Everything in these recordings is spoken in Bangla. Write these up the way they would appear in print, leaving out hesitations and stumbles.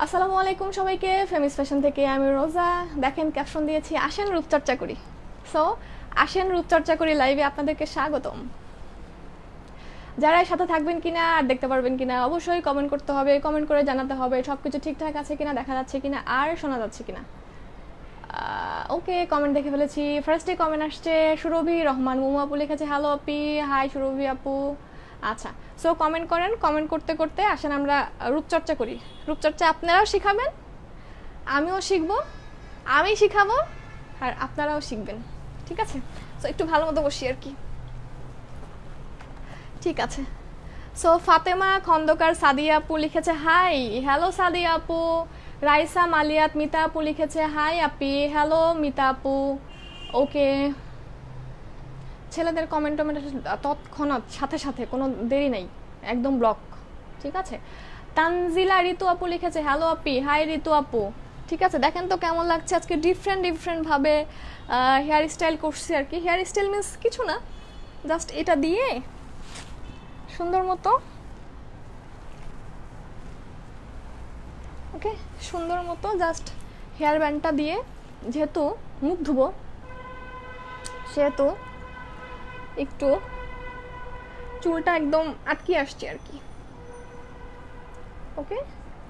আসসালামু আলাইকুম সবাইকে। ফেমিস ফ্যাশন থেকে আমি রোজা। দেখেন ক্যাপশন দিয়েছি আসেন রূপচর্চা করি। সো আসেন রূপচর্চা করি লাইভে আপনাদেরকে স্বাগতম। যারা সাথে থাকবেন কিনা আর দেখতে পারবেন কিনা অবশ্যই কমেন্ট করতে হবে, কমেন্ট করে জানাতে হবে সবকিছু ঠিকঠাক আছে কিনা, দেখা যাচ্ছে কিনা আর শোনা যাচ্ছে কিনা। ওকে, কমেন্ট দেখে ফেলেছি। ফার্স্টে কমেন্ট আসছে সুরভি রহমান মুমু আপু লিখেছে হ্যালো আপি, হাই সুরভি আপু। আচ্ছা, সো কমেন্ট করেন, কমেন্ট করতে করতে আসেন আমরা রূপচর্চা করি। রূপচর্চা আপনারাও শিখাবেন, আমিও শিখবো, আমি শিখাবো আর আপনারাও শিখবেন, ঠিক আছে? সো একটু ভালো মতো বসি আর কি, ঠিক আছে? সো ফাতেমা খন্দকার সাদিয়া আপু লিখেছে হাই, হ্যালো সাদিয়া আপু। রাইসা মালিয়াত মিতা আপু লিখেছে হাই আপি, হ্যালো মিতা আপু। ওকে, ছেলেদের কমেন্ট টমেন্ট তৎক্ষণাৎ সাথে সাথে, কোনো দেরি নাই, একদম ব্লক, ঠিক আছে? তানজিলা ঋতু আপু লিখেছে হ্যালো আপি, হাই ঋতু আপু। ঠিক আছে, দেখেন তো কেমন লাগছে আজকে ডিফারেন্ট ডিফারেন্টভাবে হেয়ার স্টাইল করছি আর কি। হেয়ার স্টাইল মিন্স কিছু না, জাস্ট এটা দিয়ে সুন্দর মতো, ওকে, সুন্দর মতো জাস্ট হেয়ার ব্যান্ডটা দিয়ে, যেহেতু মুখ ধুবো সেহেতু একটু চুলটা একদম আটকে আসছে আর কি। ওকে,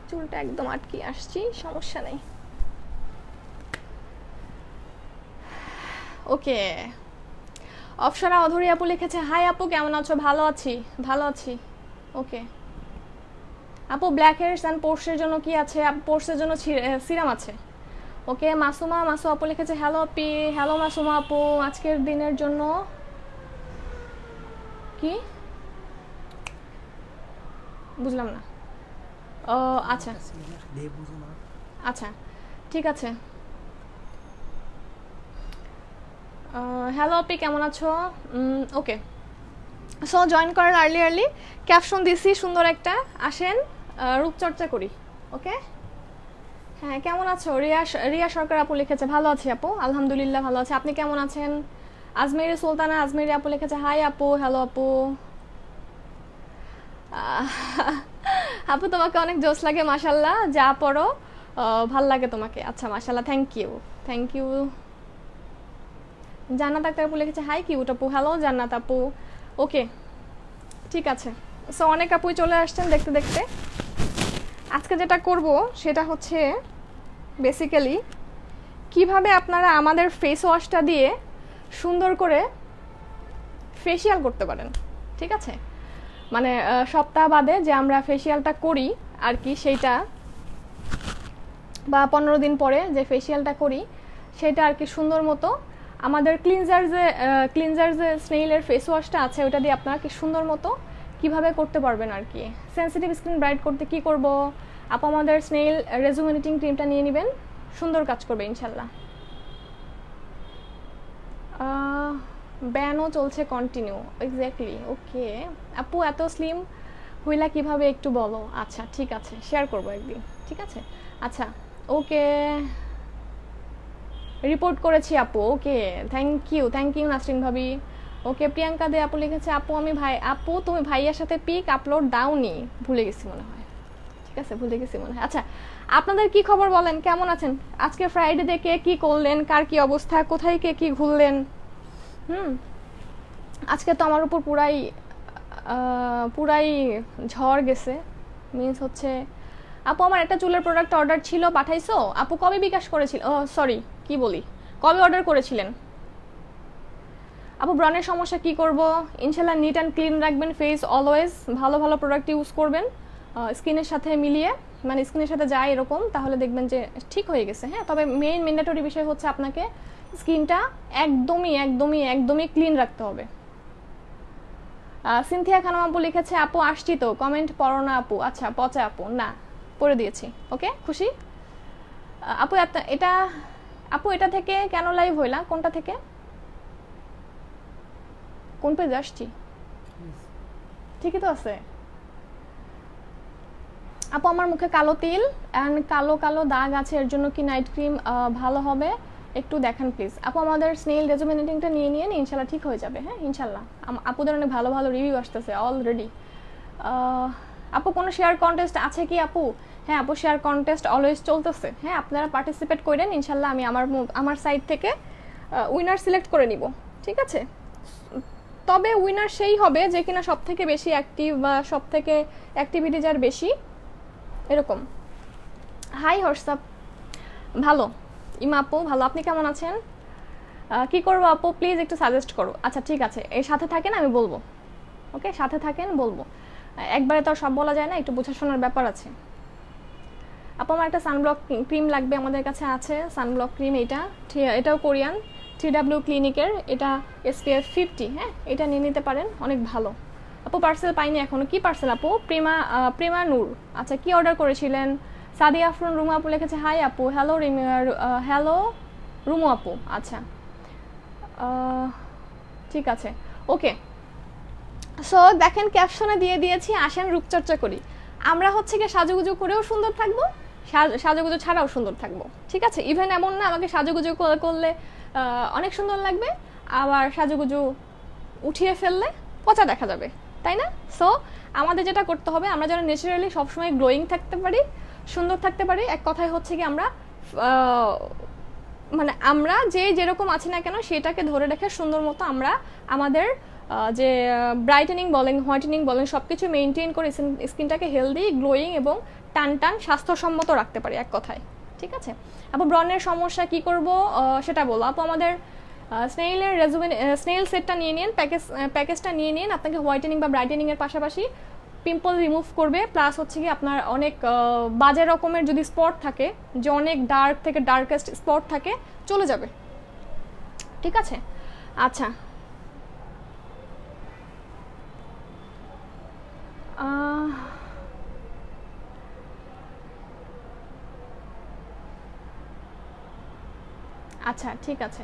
চুলটা একদম আটকে আসছি, সমস্যা নেই। ওকে, অপসরা অধরি আপু লিখেছে হাই আপু, কেমন আছো? ভালো আছি, ভালো আছি। ওকে আপু, ব্ল্যাক হেয়ারস অ্যান্ড পোর্সের জন্য কি আছে? পোর্সের জন্য সিরাম আছে। ওকে, মাসুমা মাসু আপু লিখেছে হ্যালো আপি, হ্যালো মাসুমা আপু। আজকের দিনের জন্য কি বুঝলাম না। ও আচ্ছা আচ্ছা, ঠিক আছে। হ্যালো আপি, কেমন আছো? ওকে, সো জয়েন করার আর্লি আর্লি ক্যাপশন দিছি সুন্দর একটা, আসেন রূপচর্চা করি। ওকে, হ্যাঁ, কেমন আছো? রিয়া সরকার আপু লিখেছে ভালো আছি আপু, আলহামদুলিল্লাহ ভালো আছে। আপনি কেমন আছেন? আজমেরি সুলতানা আজমেরি আপু লিখেছে হাই আপু, হ্যালো আপু। আপু তোমাকে অনেক জোশ লাগে, মাশাল্লাহ, যা পড়ো ভাল লাগে তোমাকে। আচ্ছা মাশাল্লাহ, থ্যাংক ইউ, থ্যাংক ইউ। জান্নাত আক্তার আপু লিখেছে হাই কিউট আপু, হ্যালো জান্নাত আপু। ওকে, ঠিক আছে। সো অনেক আপুই চলে আসছেন দেখতে দেখতে। আজকে যেটা করব সেটা হচ্ছে বেসিক্যালি কিভাবে আপনারা আমাদের ফেস ওয়াশটা দিয়ে সুন্দর করে ফেসিয়াল করতে পারেন, ঠিক আছে? মানে সপ্তাহ বাদে যে আমরা ফেসিয়ালটা করি আর কি, সেইটা বা 15 দিন পরে যে ফেসিয়ালটা করি সেটা আর কি সুন্দর মতো আমাদের ক্লিনজার যে স্নেইলের ফেস ওয়াশটা আছে ওটা দিয়ে আপনারা কি সুন্দর মতো কিভাবে করতে পারবেন আর কি। সেন্সিটিভ স্কিন ব্রাইট করতে কি করব, আপু আমাদের স্নেইল রেজুমিনেটিং ক্রিমটা নিয়ে নেবেন, সুন্দর কাজ করবে ইনশাল্লাহ। ব্যানও চলছে কন্টিনিউ, এক্স্যাক্টলি। ওকে আপু, এত স্লিম হইলা কিভাবে একটু বলো। আচ্ছা ঠিক আছে, শেয়ার করবো একদিন, ঠিক আছে? আচ্ছা, ওকে, রিপোর্ট করেছি আপু। ওকে, থ্যাংক ইউ নাসরিন ভাবি। ওকে, প্রিয়াঙ্কা দে আপু লিখেছে আপু আপু তুমি ভাইয়ার সাথে পিক আপলোড দাওনি, ভুলে গেছি মনে হয়। ঠিক আছে, ভুলে গেছি মনে হয়। আচ্ছা, আপনাদের কি খবর বলেন, কেমন আছেন? আজকে ফ্রাইডে দেখে কি করলেন, কার কি অবস্থা, কোথায় কে কি ঘুরলেন? আজকে তো আমার উপর পুরাই ঝড় গেছে। মিন্স হচ্ছে আপু আমার একটা চুলের প্রোডাক্ট অর্ডার ছিল, পাঠাইছো? আপু কবে বিকাশ করেছিল? ও সরি, কি বলি, কবে অর্ডার করেছিলেন? আপু ব্রণের সমস্যা কি করব? ইনশাল্লাহ নিট অ্যান্ড ক্লিন রাখবেন ফেস অলওয়েজ, ভালো ভালো প্রোডাক্ট ইউজ করবেন স্কিনের সাথে মিলিয়ে, মানে স্কিনের সাথে যায় এরকম, তাহলে দেখবেন যে ঠিক হয়ে গেছে। হ্যাঁ, তবে মেইন ম্যান্ডেটরি বিষয় হচ্ছে আপনাকে স্কিনটা একদমই একদমই একদমই ক্লিন রাখতে হবে। সিনথিয়া খানম আপু লিখেছে আপু আসছি তো, কমেন্ট পড়ো না আপু। আচ্ছা পচা আপু, না পড়ে দিয়েছি। ওকে, খুশি আপু। এটা থেকে কেন লাইভ হইলা? কোনটা থেকে, কোন পেজ আসছি? ঠিকই তো আছে আপু। আমার মুখে কালো তিল অ্যান্ড কালো কালো দাগ আছে, এর জন্য কি নাইট ক্রিম ভালো হবে? একটু দেখান প্লিজ আপু। আমাদের স্নেইল রেজুমিনেটিংটা নিয়ে নিন, ইনশাল্লাহ ঠিক হয়ে যাবে। হ্যাঁ ইনশাল্লাহ, আপুদের অনেক ভালো ভালো রিভিউ আসতেছে অলরেডি। আপু কোনো শেয়ার কন্টেস্ট আছে কি আপু? হ্যাঁ আপু, শেয়ার কন্টেস্ট অলওয়েজ চলতেছে। হ্যাঁ, আপনারা পার্টিসিপেট করেন, ইনশাল্লাহ আমি আমার সাইড থেকে উইনার সিলেক্ট করে নিব, ঠিক আছে? তবে উইনার সেই হবে যে কিনা সব থেকে বেশি অ্যাক্টিভ বা সব থেকে অ্যাক্টিভিটি যার বেশি, এরকম। হাই হোয়াটসঅ্যাপ, ভালো। ইমা আপু ভালো, আপনি কেমন আছেন? কি করবো আপু, প্লিজ একটু সাজেস্ট করো। আচ্ছা ঠিক আছে, এর সাথে থাকেন, আমি বলবো। ওকে, সাথে থাকেন, বলবো। একবারে তো আর সব বলা যায় না, একটু বোঝা শোনার ব্যাপার আছে। আপু আমার একটা সানব্লক ক্রিম লাগবে, আমাদের কাছে আছে সানব্লক ক্রিম, এটাও কোরিয়ান, TW ক্লিনিকের, এটা SPF 50। হ্যাঁ, এটা নিয়ে নিতে পারেন, অনেক ভালো। আপু পার্সেল পাইনি এখনো। কি পার্সেল আপু? প্রেমা নূর। আচ্ছা, কি অর্ডার করেছিলেন? সাদিয়া আফরুন রুমু আপু লিখেছে হাই আপু, হ্যালো হ্যালো রুমু আপু। আচ্ছা ঠিক আছে, ওকে। সো দেখেন, ক্যাপশনে দিয়ে দিয়েছি আসেন রূপচর্চা করি। আমরা হচ্ছে গিয়ে সাজুগুজু করেও সুন্দর থাকবো, সাজুগুজু ছাড়াও সুন্দর থাকবো, ঠিক আছে? ইভেন এমন না আমাকে সাজুগুজু করলে অনেক সুন্দর লাগবে, আবার সাজুগুজু উঠিয়ে ফেললে পচা দেখা যাবে, তাই না? সো আমাদের যেটা করতে হবে, আমরা যেন ন্যাচারালি সবসময় গ্লোয়িং থাকতে পারি, সুন্দর থাকতে পারি। এক কথায় হচ্ছে কি, আমরা মানে আমরা যেরকম আছি না কেন সেটাকে ধরে রেখে সুন্দর মতো আমরা আমাদের যে ব্রাইটেনিং বলেন, হোয়াইটেনিং বলেন, সব কিছু মেনটেন করে স্কিনটাকে হেলদি, গ্লোয়িং এবং টান স্বাস্থ্যসম্মত রাখতে পারি, এক কথায়, ঠিক আছে? আপু ব্রণের সমস্যা কি করব সেটা বলো। আপু আমাদের স্নেইল সেটটা নিয়ে নিন, প্যাকেজটা নিয়ে নিন। আপনাকে হোয়াইটেনিং বা ব্রাইটেনিংয়ের পাশাপাশি পিম্পল রিমুভ করবে, প্লাস হচ্ছে কি আপনার অনেক বাজে রকমের যদি স্পট থাকে, যে অনেক ডার্ক থেকে ডার্কেস্ট স্পট থাকে, চলে যাবে, ঠিক আছে? আচ্ছা, আচ্ছা ঠিক আছে।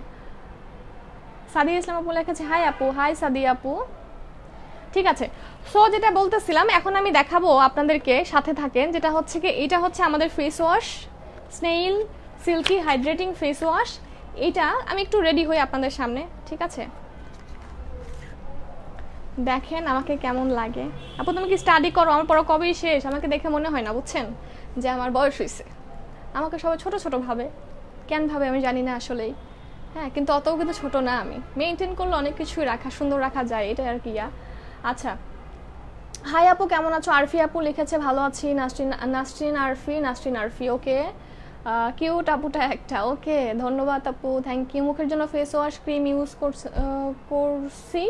সাদিয়া ইসলাম আপু লিখেছে হাই আপু। হাই সাদিয়া আপু, ঠিক আছে। সো যেটা বলতেছিলাম, এখন আমি দেখাবো আপনাদেরকে, সাথে থাকেন। যেটা হচ্ছে কি, এটা হচ্ছে আমাদের face wash, snail silky hydrating face wash. এটা আমি একটু রেডি হই আপনাদের সামনে, ঠিক আছে? দেখেন আমাকে কেমন লাগে। আপু তুমি কি স্টাডি করো? আমার পড়া কবেই শেষ, আমাকে দেখে মনে হয় না, বুঝছেন, যে আমার বয়স হয়েছে। আমাকে সবাই ছোট ছোট ভাবে, কেন ভাবে আমি জানি না আসলেই। হ্যাঁ, কিন্তু অতও কিন্তু ছোট না আমি। মেনটেন করলে অনেক কিছুই সুন্দর রাখা যায়, এটা আর কি। আচ্ছা, হাই আপু কেমন আছো? আরফি আপু লিখেছে ভালো আছি। নাসরিন আরফি, ওকে। কিউট আপুটা একটা, ওকে, ধন্যবাদ আপু, থ্যাংক ইউ। মুখের জন্য ফেস ওয়াশ ক্রিম ইউজ করছি,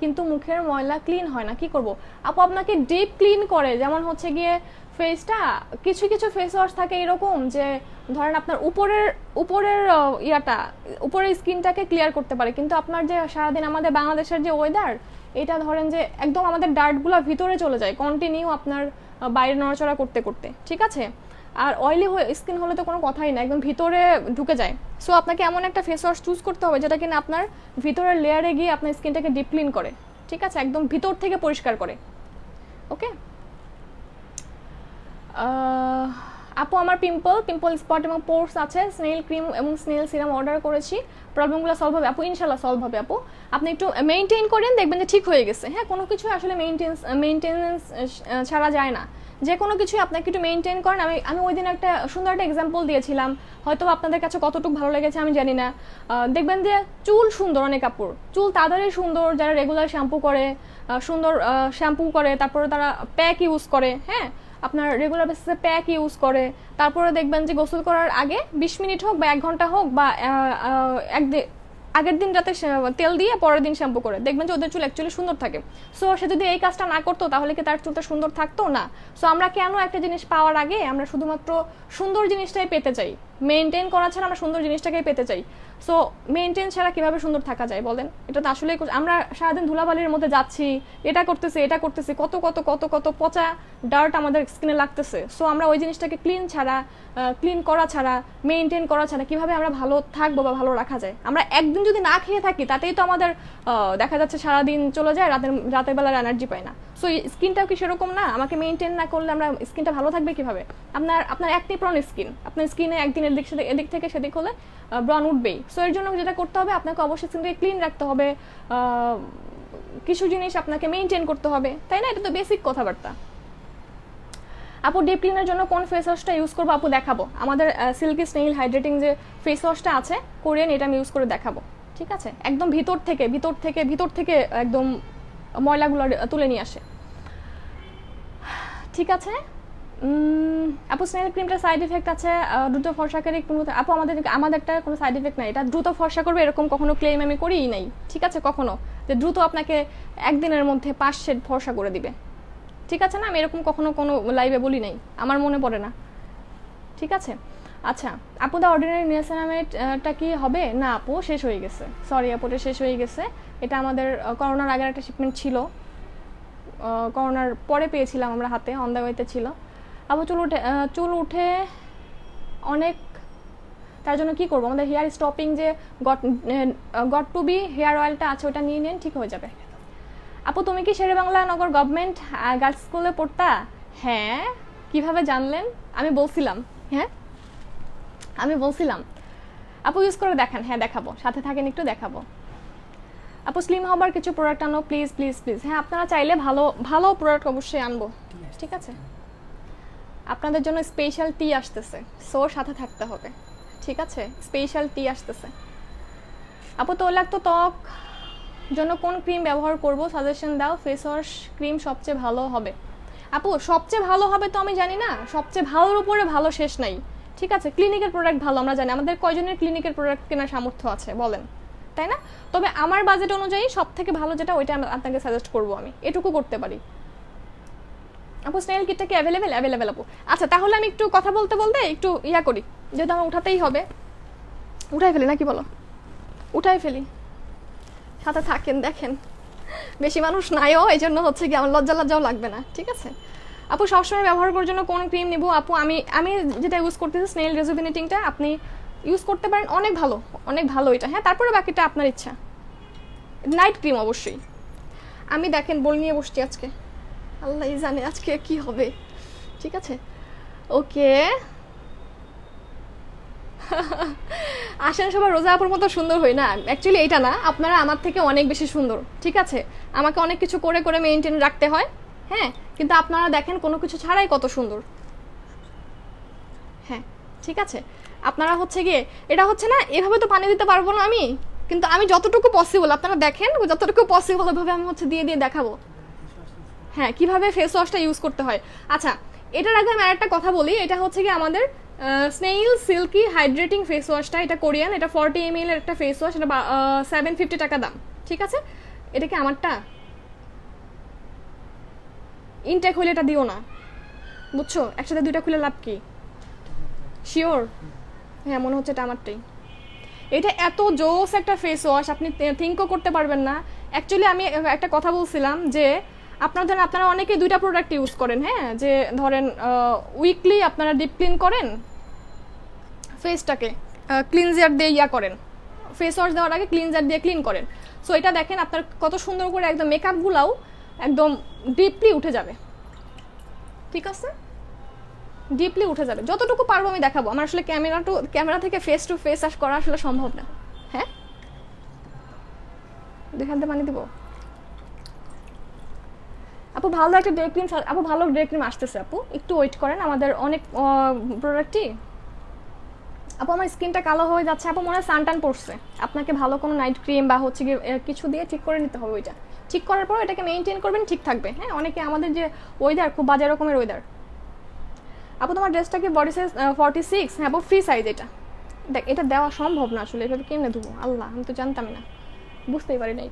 কিন্তু মুখের ময়লা ক্লিন হয় না, কি করব? আপু আপনাকে ডিপ ক্লিন করে, যেমন হচ্ছে গিয়ে ফেসটা, কিছু কিছু ফেস ওয়াশ থাকে এরকম যে ধরেন আপনার উপরের উপরের স্কিনটাকে ক্লিয়ার করতে পারে, কিন্তু আপনার যে সারাদিন আমাদের বাংলাদেশের যে ওয়েদার, এটা ধরেন যে একদম আমাদের ডার্টগুলো ভিতরে চলে যায় কন্টিনিউ আপনার বাইরে নড়াচড়া করতে করতে, ঠিক আছে? আর অয়েলি স্কিন হলে তো কোনো কথাই না, একদম ভিতরে ঢুকে যায়। সো আপনাকে এমন একটা ফেস ওয়াশ চুজ করতে হবে যেটা কিনা আপনার ভিতরের লেয়ারে গিয়ে আপনার স্কিনটাকে ডিপ ক্লিন করে, ঠিক আছে? একদম ভিতর থেকে পরিষ্কার করে, ওকে। আপু আমার পিম্পল স্পট এবং পোর্স আছে, স্নেইল ক্রিম এবং স্নেইল সিরাম অর্ডার করেছি, প্রবলেমগুলো সলভ হবে আপু? ইনশাল্লাহ সলভ হবে আপু, আপনি একটু মেনটেন করেন, দেখবেন যে ঠিক হয়ে গেছে। হ্যাঁ, কোনো কিছু আসলে মেনটেন্স ছাড়া যায় না, যে কোনো কিছুই আপনাকে একটু মেনটেন করেন। আমি ওই দিন একটা সুন্দর একটা এক্সাম্পল দিয়েছিলাম, হয়তো আপনাদের কাছে কতটুকু ভালো লেগেছে আমি জানি না। দেখবেন যে চুল সুন্দর, অনেক আপুর চুল তাদেরই সুন্দর যারা রেগুলার শ্যাম্পু করে, সুন্দর শ্যাম্পু করে, তারপরে তারা প্যাক ইউজ করে, হ্যাঁ, আপনার রেগুলার বেসিসে প্যাক ইউজ করে, তারপরে দেখবেন যে গোসল করার আগে 20 মিনিট হোক বা 1 ঘন্টা হোক বা আগের দিন রাতে তেল দিয়ে পরের দিন শ্যাম্পু করে, দেখবেন যে ওদের চুল অ্যাকচুয়ালি সুন্দর থাকে। সো সে যদি এই কাজটা না করতো তাহলে কি তার চুলটা সুন্দর থাকতো না? সো আমরা কেন একটা জিনিস পাওয়ার আগে আমরা শুধুমাত্র সুন্দর জিনিসটাই পেতে চাই, মেনটেন করা ছাড়া আমরা সুন্দর জিনিসটাকেই পেতে চাই। সো মেনটেন ছাড়া কিভাবে সুন্দর থাকা যায় বলেন? এটা তো আসলে আমরা সারাদিন ধুলাবালির মধ্যে যাচ্ছি, এটা করতেছি, কত কত কত কত পচা ডার্ট আমাদের স্কিনে লাগতেছে। সো আমরা ওই জিনিসটাকে ক্লিন করা ছাড়া, মেনটেন করা ছাড়া কিভাবে আমরা ভালো থাকবো বা ভালো রাখা যায়? আমরা একদিন যদি না খেয়ে থাকি তাতেই তো আমাদের দেখা যাচ্ছে সারাদিন চলে যায়, রাতের বেলার এনার্জি পাই না। সো স্কিনটাও কি সেরকম না? আমাকে মেনটেন না করলে আমরা স্কিনটা ভালো থাকবে কিভাবে? আপনার একটি প্রন স্কিন, আপনার স্কিনে একদিন এদিক থেকে সেদিক হলে ব্রণ উঠবেই। সো এর জন্য যেটা করতে হবে, আপনাকে অবশ্যই স্কিনটাকে ক্লিন রাখতে হবে, কিছু জিনিস আপনাকে মেনটেন করতে হবে, তাই না? এটা তো বেসিক কথাবার্তা। আপু ডিপ ক্লিনের জন্য কোন ফেস ওয়াশটা ইউজ করবো আপু দেখাবো, আমাদের সিল্কি স্নেইল হাইড্রেটিং যে ফেস ওয়াশটা আছে কোরিয়ান, এটা আমি ইউজ করে দেখাবো, ঠিক আছে? একদম ভিতর থেকে একদম ময়লাগুলো তুলে নিয়ে আসে, ঠিক আছে? আপু স্নেল ক্রিমটা সাইড ইফেক্ট আছে দ্রুত ফর্সাকারী, আপু আমাদেরটা কোনো সাইড ইফেক্ট নাই, এটা দ্রুত ফর্সা করবে এরকম কখনো ক্লেম আমি করিই নাই, ঠিক আছে? কখনো যে দ্রুত আপনাকে একদিনের মধ্যে 5 শেড ফর্সা করে দিবে, ঠিক আছে না? আমি এরকম কখনো কোনো লাইভে বলি নাই, আমার মনে পড়ে না, ঠিক আছে? আচ্ছা আপু দা অর্ডিনারি নিয়াসিনামেটটা কি হবে? না আপু শেষ হয়ে গেছে, সরি আপু এটা শেষ হয়ে গেছে, এটা আমাদের করোনার আগের একটা শিপমেন্ট ছিল, করোনার পরে পেয়েছিলাম আমরা হাতে, অন দ্য ওয়েতে ছিল। আপু চুল উঠে অনেক, তার জন্য কি করবো? আমাদের হেয়ার স্টপিং যে গট টু বি হেয়ার অয়েলটা আছে ওটা নিয়ে নেন, ঠিক হয়ে যাবে। আপু তুমি কি শেরেবাংলা নগর গভর্নমেন্ট গার্লস স্কুলে পড়তা? হ্যাঁ, কিভাবে জানলেন? আমি বলছিলাম, হ্যাঁ আমি বলছিলাম। আপু ইউজ করে দেখান? হ্যাঁ দেখাবো, সাথে থাকেন একটু দেখাবো। আপু স্লিম হবার কিছু প্রোডাক্ট আনো প্লিজ প্লিজ প্লিজ। হ্যাঁ আপনারা চাইলে ভালো ভালো প্রোডাক্ট অবশ্যই আনবো, ঠিক আছে? আপনাদের জন্য স্পেশাল টি আসতেছে, সো সাথে থাকতে হবে, ঠিক আছে? স্পেশাল টি আসতেছে। আপু তৈলাক্ত ত্বক জন্য কোন ক্রিম ব্যবহার করব, সাজেশন দাও। ফেস ওয়াশ ক্রিম সবচেয়ে ভালো হবে? আপু সবচেয়ে ভালো হবে তো আমি জানি না, সবচেয়ে ভালোর উপরে ভালো শেষ নাই, ঠিক আছে? ক্লিনিকের প্রোডাক্ট ভালো আমরা জানি, আমাদের কয়জনের ক্লিনিকের প্রোডাক্ট কেনার সামর্থ্য আছে বলেন, তাই না? তবে আমার বাজেট অনুযায়ী সব থেকে ভালো যেটা ওইটা আপনাকে সাজেস্ট করবো, আমি এটুকু করতে পারি। আপু স্নেল কিটটা কি অ্যাভেলেবেল আপু? আচ্ছা তাহলে আমি একটু কথা বলতে বলতে একটু ইয়া করি, যেহেতু আমার উঠাতেই হবে, উঠাই ফেলি নাকি বলো? উঠাই ফেলি, সাথে থাকেন দেখেন, বেশি মানুষ নাইও এই জন্য হচ্ছে কি আমার লজ্জাও লাগবে না, ঠিক আছে? আপু সবসময় ব্যবহার করার জন্য কোন ক্রিম নিব? আপু আমি যেটা ইউজ করতেছি স্নেল রেজুভিনেটিংটা, আপনি ইউজ করতে পারেন, অনেক ভালো এটা, হ্যাঁ? তারপরে বাকিটা আপনার ইচ্ছা। নাইট ক্রিম অবশ্যই। আমি দেখেন বল নিয়ে বসছি আজকে, আল্লাহ জানে আজকে কি হবে, ঠিক আছে? ওকে আসেন সবাই রোজা আপুর মতো সুন্দর হই না, অ্যাকচুয়ালি এটা না, আপনারা আমার থেকে অনেক বেশি সুন্দর, ঠিক আছে? আমাকে অনেক কিছু করে করে মেইনটেইন রাখতে হয়, হ্যাঁ, কিন্তু আপনারা দেখেন কোনো কিছু ছাড়াই কত সুন্দর, হ্যাঁ ঠিক আছে? আপনারা হচ্ছে গিয়ে এটা হচ্ছে না, এভাবে তো পানি দিতে পারবো না আমি, কিন্তু আমি যতটুকু পসিবল আপনারা দেখেন, যতটুকু পসিবল ওইভাবে আমি হচ্ছে দিয়ে দেখাবো, হ্যাঁ কিভাবে ফেস ওয়াশটা ইউজ করতে হয়। আচ্ছা এটার আগে আমি আরেকটা কথা বলি, এটা হচ্ছে কি আমাদের স্নেইল সিল্কি হাইড্রেটিং ফেস ওয়াশটা, এটা কোরিয়ান, এটা 40 ml এর একটা ফেস ওয়াশ, এটা 750 টাকা দাম, ঠিক আছে? এটা কি আমারটা? ইনটেক হলে এটা দিও না, বুঝছো? একসাথে দুইটা খুলে লাভ কি? শিওর? হ্যাঁ মনে হচ্ছে এটা আমারটাই। এটা এত জোস একটা ফেস ওয়াশ, আপনি থিঙ্কও করতে পারবেন না। অ্যাকচুয়ালি আমি একটা কথা বলছিলাম যে আপনারা অনেকে দুইটা প্রোডাক্ট ইউজ করেন, হ্যাঁ, যে ধরেন উইকলি আপনারা ডিপ ক্লিন করেন ফেসটাকে, ক্লিনজার দিয়ে ইয়া করেন, ফেস ওয়াশ দেওয়ার আগে ক্লিনজার দিয়ে ক্লিন করেন। সো এটা দেখেন আপনার কত সুন্দর করে একদম মেকআপগুলাও একদম ডিপলি উঠে যাবে, ঠিক আছে? ডিপলি উঠে যাবে, যতটুকু পারবো আমি দেখাবো। আমার আসলে ক্যামেরা থেকে ফেস টু ফেস আস করা আসলে সম্ভব না, হ্যাঁ? দেখাতে পানি দিব আপু, ভালো একটা ডে ক্রিম, আপু ভালো ডে ক্রিম আসতেছে আপু, একটু ওয়েট করেন, আমাদের অনেক প্রোডাক্টই। আপু আমার স্কিনটা কালো হয়ে যাচ্ছে আপু, মনে হয় সানটান পড়ছে, আপনাকে ভালো কোনো নাইট ক্রিম বা হচ্ছে গিয়ে কিছু দিয়ে ঠিক করে নিতে হবে, ওইটা ঠিক করার পর এটাকে মেইনটেইন করবেন, ঠিক থাকবে, হ্যাঁ? অনেকে আমাদের যে ওয়েদার খুব বাজে রকমের ওয়েদার। আপু তোমার ড্রেসটা কি বডি সাইজ 46? হ্যাঁ আপু ফ্রি সাইজ, এটা দেখ, এটা দেওয়া সম্ভব না আসলে, এভাবে কেমনে দেবো, আল্লাহ আমি তো জানতামই না, বুঝতেই পারি না।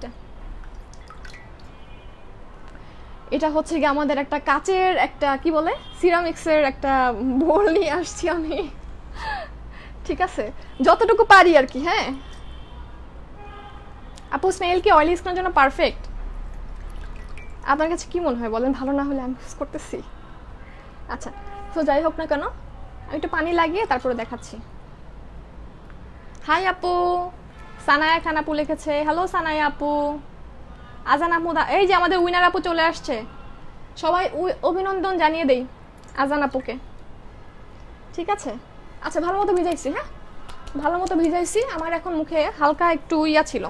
এটা হচ্ছে কি আমাদের একটা কাচের একটা কি বলে সিরামিক্সের একটা বোল নিয়ে আসছি আমি, ঠিক আছে? যতটুকু পারি আর কি, হ্যাঁ? আপু স্নেল কি অয়েলি স্কিনের জন্য পারফেক্ট? আপনার কাছে কি মনে হয় বলেন, ভালো না হলে আমি ইউজ করতেছি। আচ্ছা তো যাই হোক না কেন, আমি একটু পানি লাগিয়ে তারপরে দেখাচ্ছি। হাই আপু, সানায়া খান আপু লিখেছে, হ্যালো সানায়া আপু। আজান আপু, এই যে আমাদের উইনার আপু চলে আসছে, সবাই অভিনন্দন জানিয়ে দেই আজান আপুকে, ঠিক আছে? আচ্ছা ভালো মতো ভিজাইছি, হ্যাঁ ভালো মতো ভিজাইছি, আমার এখন মুখে হালকা একটু ইয়া ছিল,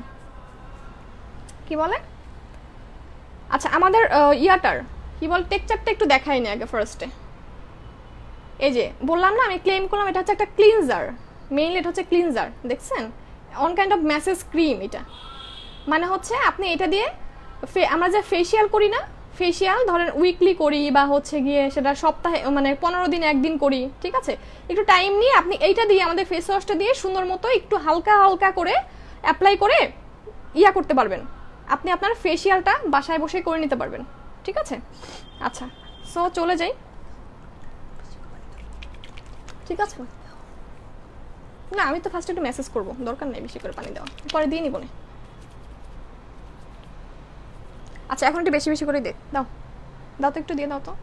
কি বলে, আচ্ছা আমাদের ইয়াটার কি বল টেক্সচারটা একটু দেখাই নি আগে ফার্স্টে, এই যে বললাম না, আমি ক্লেম করলাম এটা হচ্ছে একটা ক্লিনজার, মেইনলি এটা হচ্ছে ক্লিনজার, দেখছেন on kind of message cream. এটা মানে হচ্ছে আপনি এটা দিয়ে আমরা যে ফেসিয়াল করি না, ফেসিয়াল ধরেন উইকলি করি বা হচ্ছে গিয়ে সেটা সপ্তাহে মানে 15 দিন একদিন করি, ঠিক আছে, একটু টাইম নিয়ে আপনি এইটা দিয়ে আমাদের ফেস ওয়াশটা দিয়ে সুন্দর মতো একটু হালকা হালকা করে অ্যাপ্লাই করে ইয়া করতে পারবেন, আপনি আপনার ফেসিয়ালটা বাসায় বসে করে নিতে পারবেন, ঠিক আছে। আচ্ছা সো চলে যাই, ঠিক আছে। না আমি তো ফার্স্ট একটু মেসেজ করবো, দরকার নেই বেশি করে পানি দেওয়া, পরে দিয়ে নিব না। আচ্ছা এখন একটু বেশি বেশি করে দে, দাও দাও তো, একটু দিয়ে দাও তো,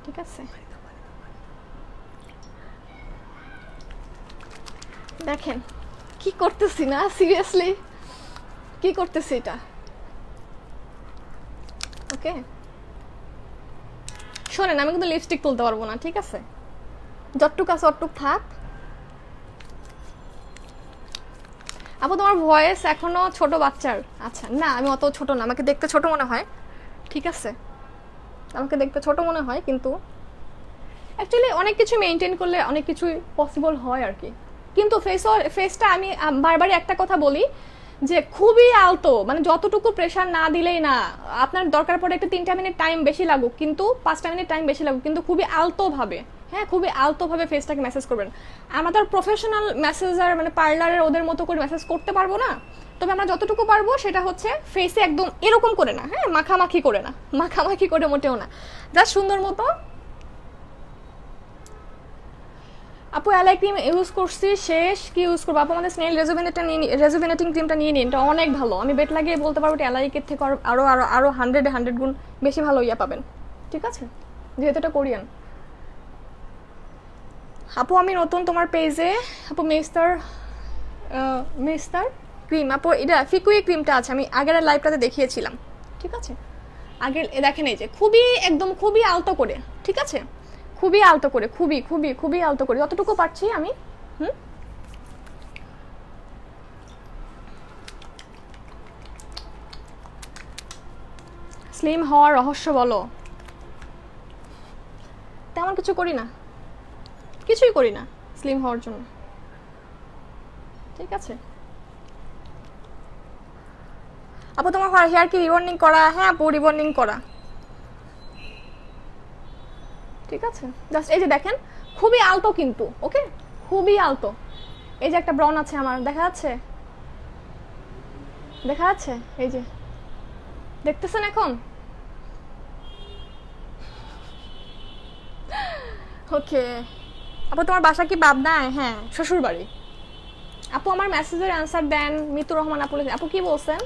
ঠিক আছে। দেখেন কি করতেছি না, সিরিয়াসলি কি করতেছি এটা, ওকে। শোনেন আমি কিন্তু লিপস্টিক তুলতে পারবো না, ঠিক আছে, যতটুক আছে অতটুক থাক। আপু তোমার ভয়েস এখনো ছোট বাচ্চার। আচ্ছা না আমি অত ছোট না, আমাকে দেখতে ছোট মনে হয়, ঠিক আছে, আমাকে দেখতে ছোট মনে হয়, কিন্তু অ্যাকচুয়ালি অনেক কিছু মেনটেন করলে অনেক কিছুই পসিবল হয় আর কি। কিন্তু ফেসটা আমি বারবারই একটা কথা বলি যে খুবই আলতো, মানে যতটুকু প্রেশার না দিলেই না, আপনার দরকার পড়ে একটা 3টা মিনিট টাইম বেশি লাগুক, কিন্তু 5টা মিনিট টাইম বেশি লাগুক, কিন্তু খুবই আলতোভাবে, হ্যাঁ খুবই আলতোভাবে ফেসটাকে মেসেজ করবেন। আমরা তো আর প্রফেশনাল মেসেজার মানে পার্লারের ওদের মতো করে মেসেজ করতে পারবো না, তবে আমরা যতটুকু পারবো সেটা হচ্ছে ফেসে একদম এরকম করে না, হ্যাঁ মাখামাখি করে না, মাখামাখি করে মোটেও না, জাস্ট সুন্দর মতো। আপু অ্যালাই ক্রিম ইউজ করছি, শেষ কি ইউজ করবো আপু? আমাদের স্নেল রেজুভিনেটিং ক্রিমটা নিয়ে নিন, এটা অনেক ভালো, আমি বেট লাগিয়ে বলতে পারবো এটা অ্যালাইকের থেকে আরো আরো আরো 100 গুণ বেশি ভালো ইয়া পাবেন, ঠিক আছে, যেহেতু এটা কোরিয়ান। আপু আমি নতুন তোমার পেজে, আপু মিস্টার ক্রিম, আপু এটা ফিকুই ক্রিমটা আছে, আমি আগের লাইভটাতে দেখিয়েছিলাম, ঠিক আছে। আগে দেখেন এই যে খুবই একদম খুবই আলতো করে, ঠিক আছে, খুবই আলতো করে, খুবই খুবই খুবই আলতো করে যতটুকু পারছি আমি। স্লিম হওয়ার রহস্য বলো? তেমন কিছু করি না, কিছুই করি না স্লিম হওয়ার জন্য, ঠিক আছে। আপু তোমার হেয়ার কি রিবন্ডিং করা? হ্যাঁ আপু রিবন্ডিং করা, ঠিক আছে। জাস্ট এই যে দেখেন খুবই আলতো কিন্তু, ওকে খুবই আলতো। এই যে একটা ব্রাউন আছে আমার, দেখা যাচ্ছে, দেখা যাচ্ছে, এই যে দেখতেছেন এখন, ওকে। আপু তোমার বাসা কি পাবনায়? হ্যাঁ শ্বশুর বাড়ি। আপু আমার মেসেজের অ্যান্সার দেন, মিতুর রহমান আপু। আপু কি বলছেন?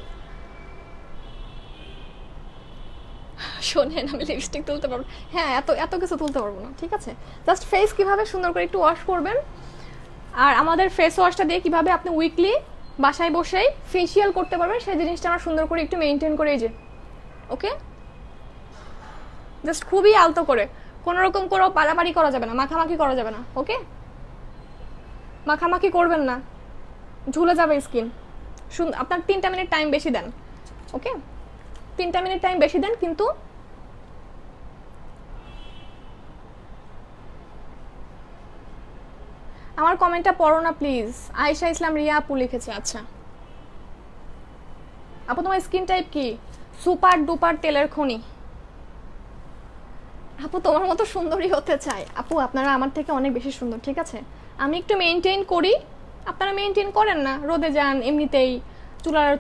শোনেন আমি লিপস্টিক তুলতে পারবো, হ্যাঁ এত এত কিছু তুলতে পারবো না, ঠিক আছে। জাস্ট ফেস কিভাবে সুন্দর করে একটু ওয়াশ করবেন, আর আমাদের ফেস ওয়াশটা দিয়ে কিভাবে আপনি উইকলি বাসায় বসেই ফেসিয়াল করতে পারবেন সেই জিনিসটা আমরা সুন্দর করে একটু মেনটেন করে, এই যে ওকে, জাস্ট খুবই আলতো করে, কোনো রকম কোনো পাড়াপাড়ি করা যাবে না, মাখামাখি করা যাবে না, ওকে মাখামাখি করবেন না, ঝুলে যাবে স্কিন। আপনার 3টা মিনিট টাইম বেশি দেন, ওকে 3টা মিনিট টাইম বেশি দেন। কিন্তু আমার কমেন্টটা পড়ো না প্লিজ। আয়েশা ইসলাম রিয়া আপু লিখেছে। আচ্ছা আপু তোমার স্কিন টাইপ কি? সুপার ডুপার তেলের খনি। আপু তোমার মতো সুন্দরী হতে চাই। আপু আপনারা আমার থেকে অনেক বেশি সুন্দর, ঠিক আছে, আমি একটু মেনটেন করি, আপনারা মেনটেন করেন না, রোদে যান এমনিতেই,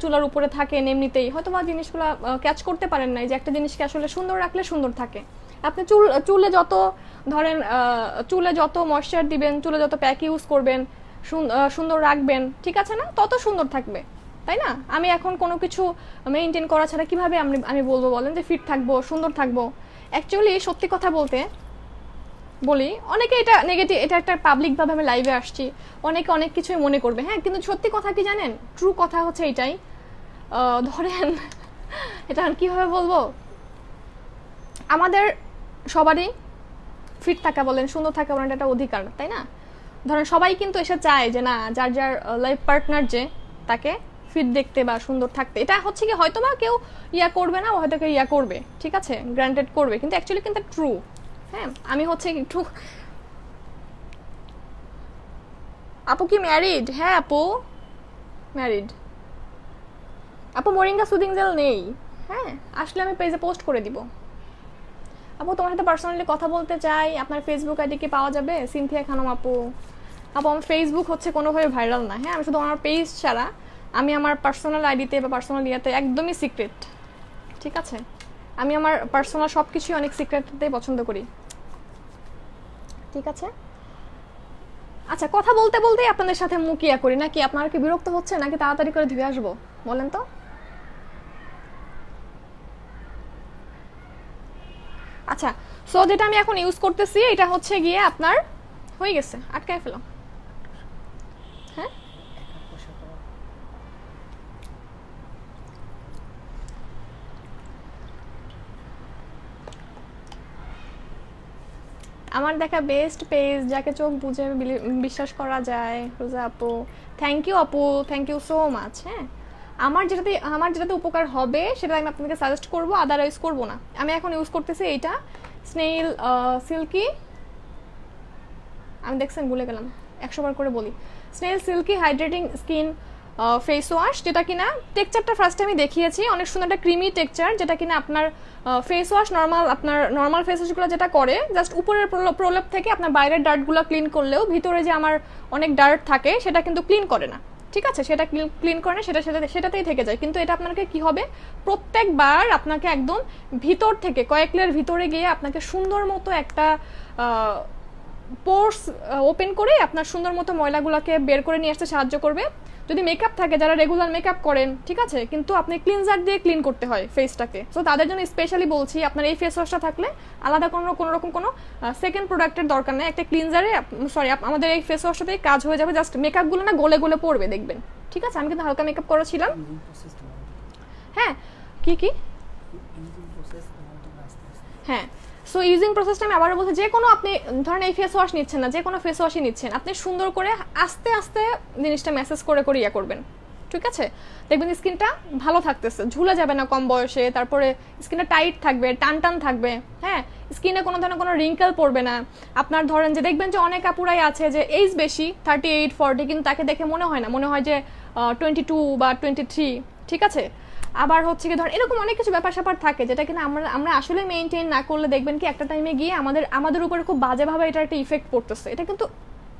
চুলার উপরে থাকেন এমনিতেই, হয়তো বা জিনিসগুলো ক্যাচ করতে পারেন না, যে একটা জিনিসকে আসলে সুন্দর রাখলে সুন্দর থাকে। আপনি চুলে যত ধরেন চুলে যত ময়েশ্চার দিবেন, চুলে যত প্যাক ইউজ করবেন, সুন্দর রাখবেন, ঠিক আছে না, তত সুন্দর থাকবে, তাই না? আমি এখন কোনো কিছু মেনটেন করা ছাড়া কিভাবে আমি বলবো বলেন যে ফিট থাকবো, সুন্দর থাকবো? অ্যাকচুয়ালি সত্যি কথা বলতে বলি, অনেকে এটা নেগেটিভ, এটা একটা পাবলিকভাবে আমি লাইভে আসছি, অনেকে অনেক কিছুই মনে করবে, হ্যাঁ, কিন্তু সত্যি কথা কি জানেন, ট্রু কথা হচ্ছে এটাই, ধরেন এটা কিভাবে বলবো, আমাদের সবারই ফিট থাকা বলেন, সুন্দর থাকা বলেন, এটা একটা অধিকার, তাই না? ধরেন সবাই কিন্তু এসে চায় যে না, যার লাইফ পার্টনার যে তাকে ফিট দেখতে বা সুন্দর থাকতে। এটা হচ্ছে কি হয়তো বা কেউ ইয়া করবে না, হয়তো কেউ ইয়া করবে, ঠিক আছে, গ্রান্টেড করবে, কিন্তু অ্যাকচুয়ালি কিন্তু ট্রু। হ্যাঁ, আমি হচ্ছে একটু, আপু কি ম্যারিড? হ্যাঁ আপু ম্যারিড। আপু মোরিঙ্গা সুদিং জেল নেই, হ্যাঁ আসলে আমি পেজে পোস্ট করে দিব। আপু তোমার সাথে পার্সোনালি কথা বলতে চাই, আপনার ফেসবুক আইডি কি পাওয়া যাবে? সিনথিয়া খানম আপু। আপু আমার ফেসবুক হচ্ছে কোনোভাবে ভাইরাল না, হ্যাঁ আমি শুধু আমার পেজ ছাড়া আমি আমার পার্সোনাল আইডিতে বা পার্সোনাল ইয়াতে একদমই সিক্রেট, ঠিক আছে, আমি আমার পার্সোনাল সব কিছুই অনেক সিক্রেটতেই পছন্দ করি, ঠিক আছে। আচ্ছা, কথা বলতে বলতেই আপনাদের সাথে মুখ ইয়া করি নাকি? আপনার কি বিরক্ত হচ্ছে নাকি তাড়াতাড়ি করে ধুয়ে আসবো বলেন তো? আচ্ছা, সো যেটা আমি এখন ইউজ করতেছি এটা হচ্ছে গিয়ে আপনার হয়ে গেছে, আটকায় ফেলো। হ্যাঁ আমার দেখা বেস্ট পেজ, যাকে চোখ বুঝে বিশ্বাস করা যায়, রোজা আপু। থ্যাংক ইউ আপু, থ্যাংক ইউ সো মাচ। হ্যাঁ, আমার যেটাতে উপকার হবে সেটা আমি আপনাকে সাজেস্ট করবো, আদারওয়াইজ করবো না। আমি এখন ইউজ করতেছি এইটা স্নেইল সিল্কি, আমি দেখছেন ভুলে গেলাম 100 বার করে বলি, snail silky hydrating skin face wash, যেটা কিনা টেক্সচারটা ফার্স্টে আমি দেখিয়েছি, অনেক সুন্দর একটা ক্রিমি টেক্সচার, যেটা কিনা আপনার ফেস ওয়াশ আপনার নর্মাল ফেস ওয়াশগুলো যেটা করে জাস্ট উপরের প্রলেপ থেকে আপনার বাইরের ডার্টগুলো ক্লিন করলেও ভিতরে যে আমার অনেক ডার্ট থাকে সেটা কিন্তু ক্লিন করে না, ঠিক আছে, সেটা ক্লিন করে না, সেটাতেই থেকে যায়। কিন্তু এটা আপনাকে কি হবে, প্রত্যেকবার আপনাকে একদম ভিতর থেকে কয়েক লেয়ার ভিতরে গিয়ে আপনাকে সুন্দর মতো একটা পোর্স ওপেন করে আপনার সুন্দর মতো ময়লাগুলোকে বের করে নিয়ে আসতে সাহায্য করবে। যদি মেকআপ থাকে, যারা রেগুলার মেকআপ করেন, ঠিক আছে, কিন্তু আপনি ক্লিনজার দিয়ে ক্লিন করতে হয় ফেসটাকে, তো তাদের জন্য স্পেশালি বলছি আপনার এই ফেস ওয়াশটা থাকলে আলাদা কোনো রকম কোনো সেকেন্ড প্রোডাক্টের দরকার নেই, একটা ক্লিনজারে সরি আমাদের এই ফেস ওয়াশটাতেই কাজ হয়ে যাবে, জাস্ট মেকআপগুলো না গলে গলে পড়বে দেখবেন, ঠিক আছে। আমি কিন্তু হালকা মেকআপ করেছিলাম। হ্যাঁ কি হ্যাঁ, সো ইউজিং প্রসেসটা আমি আবারও বলছি, যে কোনো আপনি ধরেন এই ফেস ওয়াশ নিচ্ছেন না, যে কোনো ফেস ওয়াশই নিচ্ছেন, আপনি সুন্দর করে আস্তে আস্তে জিনিসটা ম্যাসেজ করে করে ইয়া করবেন, ঠিক আছে, দেখবেন স্কিনটা ভালো থাকতেছে, ঝুলে যাবে না কম বয়সে, তারপরে স্কিনটা টাইট থাকবে, টান টান থাকবে, হ্যাঁ স্কিনে কোনো ধরনের কোনো রিঙ্কেল পড়বে না। আপনার ধরেন যে দেখবেন যে অনেক আপুরাই আছে যে এজ বেশি 38 40, কিন্তু তাকে দেখে মনে হয় না, মনে হয় যে 22 বা 23, ঠিক আছে। আবার হচ্ছে কি ধরেন এরকম অনেক কিছু ব্যাপার স্যাপার থাকে যেটা কিনা আমরা আসলে মেনটেন না করলে দেখবেন কি একটা টাইমে গিয়ে আমাদের উপরে খুব বাজেভাবে এটা একটা ইফেক্ট পড়তেছে। এটা কিন্তু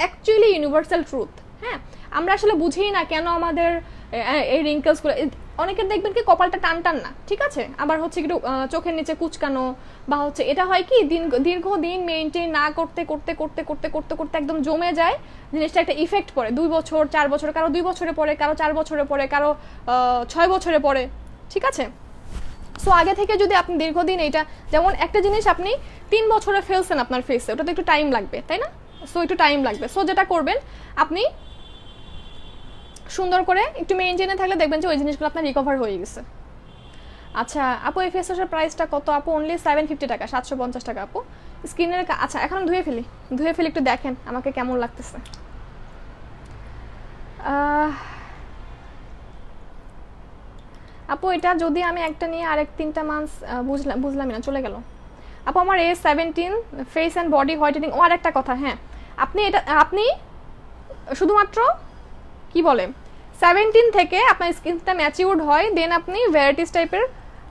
অ্যাকচুয়ালি ইউনিভার্সাল ট্রুথ। হ্যাঁ, আমরা আসলে বুঝি না কেন আমাদের এই রিঙ্কেলসগুলো, অনেকের দেখবেন কি কপালটা টান টান না, ঠিক আছে, আবার হচ্ছে একটু চোখের নিচে কুচকানো, বা হচ্ছে এটা হয় কি দীর্ঘদিন মেনটেন না করতে করতে করতে করতে করতে করতে একদম জমে যায়, জিনিসটা একটা ইফেক্ট পড়ে 2 বছর 4 বছর, কারো 2 বছরে পরে, কারো 4 বছরে পরে, কারো 6 বছরে পরে, ঠিক আছে। সো আগে থেকে যদি আপনি দীর্ঘদিন এইটা, যেমন একটা জিনিস আপনি 3 বছরে ফেলছেন আপনার ফেসে, ওটা তো একটু টাইম লাগবে, তাই না? সো একটু টাইম লাগবে। সো যেটা করবেন আপনি সুন্দর করে একটু মেইনটেইনে থাকলে দেখবেন যে ওই জিনিসগুলো আপনার রিকভার হয়ে গেছে। আচ্ছা আপু, এই ফেস ওয়াশের প্রাইসটা কত আপু? অনলি 750 টাকা, 750 টাকা আপু। স্কিনের আচ্ছা এখন ধুয়ে ফেলি একটু দেখেন আমাকে কেমন লাগতেছে। আপু এটা যদি আমি একটা নিয়ে আরেক 3টা মান্থ বুঝলামই না, চলে গেল। আপু আমার age 17, face and body whitening. ও আরেকটা কথা, হ্যাঁ আপনি শুধুমাত্র কি বলে 17 থেকে আপনার স্কিনটা ম্যাচিউরড হয়, দেন আপনি ভ্যারাইটিস টাইপের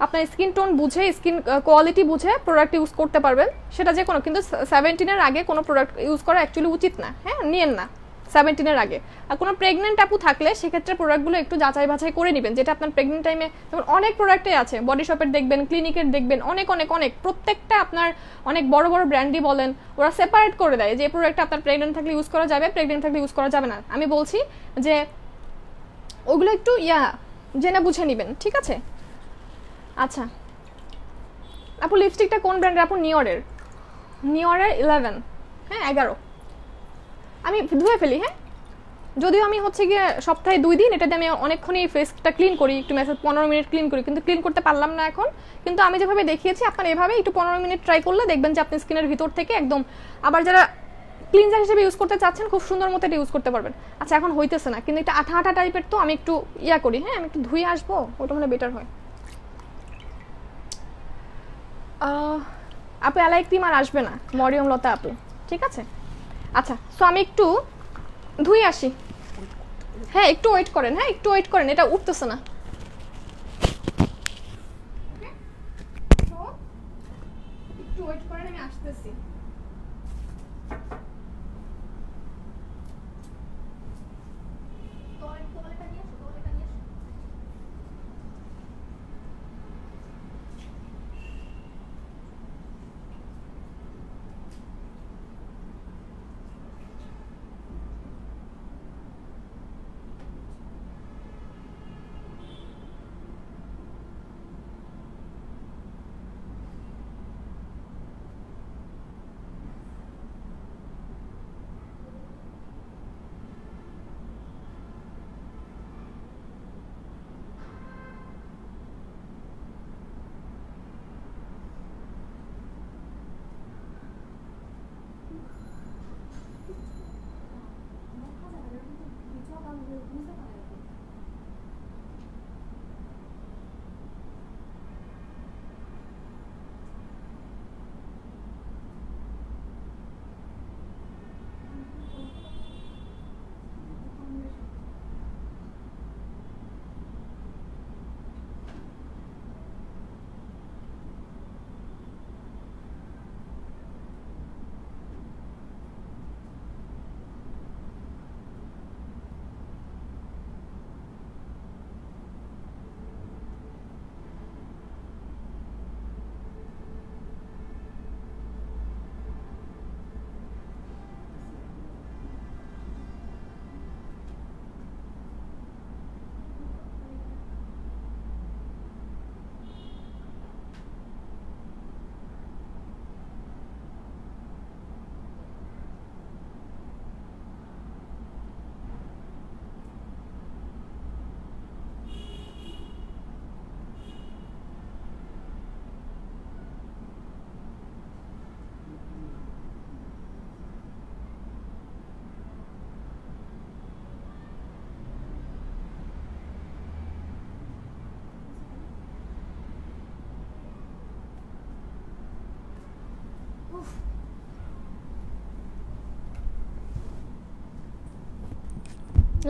আপনার স্কিন টোন বুঝে, স্কিন কোয়ালিটি বুঝে প্রোডাক্ট ইউজ করতে পারবেন, সেটা যে কোনো, কিন্তু 17-এর আগে কোনো প্রোডাক্ট ইউজ করা অ্যাকচুয়ালি উচিত না। হ্যাঁ, নিয়েন না 17-এর আগে। আর কোনো প্রেগনেন্ট আপু থাকলে সেক্ষেত্রে প্রোডাক্টগুলো একটু যাচাই বাছাই করে নেবেন, যেটা আপনার প্রেগনেন্ট টাইমে, যেমন অনেক প্রোডাক্টই আছে, বডি শপের দেখবেন, ক্লিনিকের দেখবেন, অনেক অনেক অনেক, প্রত্যেকটা আপনার অনেক বড় বড় ব্র্যান্ডই বলেন, ওরা সেপারেট করে দেয় যে প্রোডাক্টটা আপনার প্রেগনেন্ট থাকলে ইউজ করা যাবে, প্রেগনেন্ট থাকলে ইউজ করা যাবে না। আমি বলছি যে ওগুলো একটু জেনে বুঝে নেবেন, ঠিক আছে। আচ্ছা আপু লিপস্টিকটা কোন ব্র্যান্ডের আপু? নিওরের 11, হ্যাঁ 11। আমি ধুয়ে ফেলি, হ্যাঁ যদিও আমি হচ্ছে গিয়ে সপ্তাহে 2 দিন এটাতে আমি অনেকক্ষণই ফেসটা ক্লিন করি, একটু মেসেজ 15 মিনিট ক্লিন করি, কিন্তু ক্লিন করতে পারলাম না এখন। কিন্তু আমি যেভাবে দেখিয়েছি আপনার এভাবে একটু 15 মিনিট ট্রাই করলে দেখবেন যে আপনি স্কিনের ভিতর থেকে একদম, আবার যারা ক্লিনজার হিসেবে ইউজ করতে চাচ্ছেন খুব সুন্দর মতো এটা ইউজ করতে পারবেন। আচ্ছা এখন হইতেছে না, কিন্তু এটা আঠা আঠা টাইপের, তো আমি একটু ইয়া করি, হ্যাঁ আমি একটু ধুয়ে আসবো, ওটা মনে বেটার হয়। আপু অ্যালাই ক্রিম আর আসবে না, মরিয়ম লতা আপু, ঠিক আছে। আচ্ছা সো আমি একটু ধুয়ে আসি, হ্যাঁ একটু ওয়েট করেন, হ্যাঁ একটু ওয়েট করেন, এটা উঠতেছে না। একটু ওয়েট করেন, আমি আসতেছি।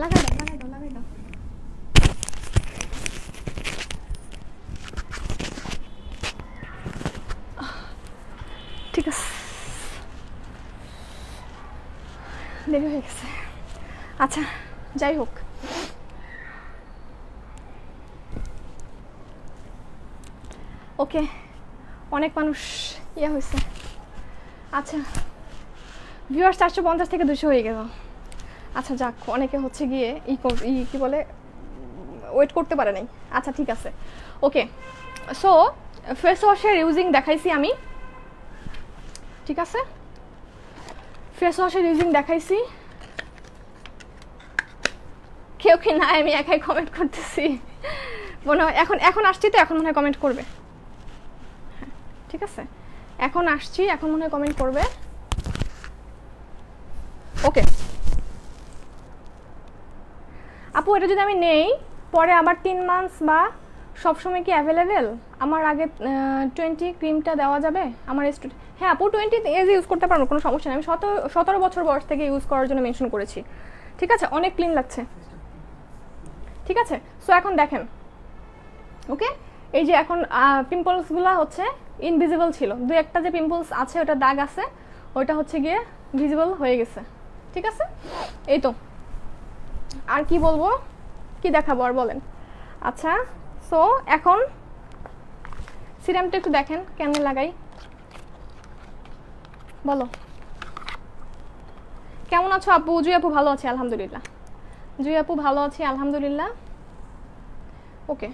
লাগাই দাও লাগাই দাও লাগাই দাও। ঠিক আছে, দেরি হয়ে গেছে। আচ্ছা যাই হোক, ওকে অনেক মানুষ ইয়া হয়েছে। আচ্ছা ভিউয়ার্স 450 থেকে 200 হয়ে গেল। আচ্ছা যাক, অনেকে হচ্ছে গিয়ে কি বলে ওয়েট করতে পারে নাই। আচ্ছা ঠিক আছে, ওকে সো ফেস ওয়াশের ইউজিং দেখাইছি আমি, ঠিক আছে ফেস ওয়াশের ইউজিং দেখাইছি। কেউ কি না, আমি একাই কমেন্ট করতেছি মনে হয়। এখন আসছি তো, এখন মনে হয় কমেন্ট করবে। হ্যাঁ ঠিক আছে, এখন আসছি, এখন মনে হয় কমেন্ট করবে। ওকে আপু এটা যদি আমি নেই পরে আবার 3 মান্থস বা সবসময় কি অ্যাভেলেবেল? আমার আগে 20 ক্রিমটা দেওয়া যাবে আমার স্টুডেন্ট? হ্যাঁ আপু 20 এজ ইউজ করতে পারবো, কোনো সমস্যা নেই। আমি 17 বছর বয়স থেকে ইউজ করার জন্য মেনশন করেছি, ঠিক আছে। অনেক ক্লিন লাগছে, ঠিক আছে। সো এখন দেখেন, ওকে এই যে এখন পিম্পলসগুলো হচ্ছে ইনভিজিবল ছিল, দু একটা যে পিম্পলস আছে ওটা দাগ আছে, ওইটা হচ্ছে গিয়ে ভিজিবল হয়ে গেছে, ঠিক আছে। এই তো আর কি বলবো, কি দেখাবো আর বলেন। আচ্ছা সো এখন সিরামটা একটু দেখেন কেমন লাগাই, বলো কেমন আছো আপু? জুই আপু ভালো আছে আলহামদুলিল্লাহ, জুই আপু ভালো আছি আলহামদুলিল্লাহ। ওকে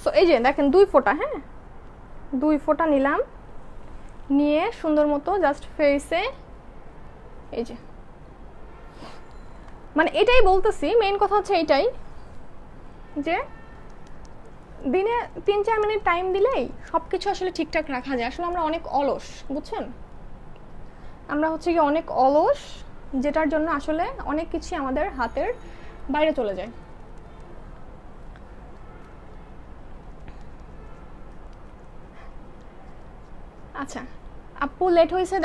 সো এই যে দেখেন 2 ফোঁটা, হ্যাঁ 2 ফোঁটা নিলাম, নিয়ে সুন্দর মতো জাস্ট ফেসে এই যে, মানে এটাই বলতেছি, মেইন কথা হচ্ছে এইটাই যে দিনে 3-4 মিনিট টাইম দিলেই সব কিছু আসলে ঠিকঠাক রাখা যায়। আসলে আমরা অনেক অলস, বুঝছেন, আমরা হচ্ছে কি অনেক অলস, যেটার জন্য আসলে অনেক কিছু আমাদের হাতের বাইরে চলে যায়। আচ্ছা আপু লেট হয়েছে,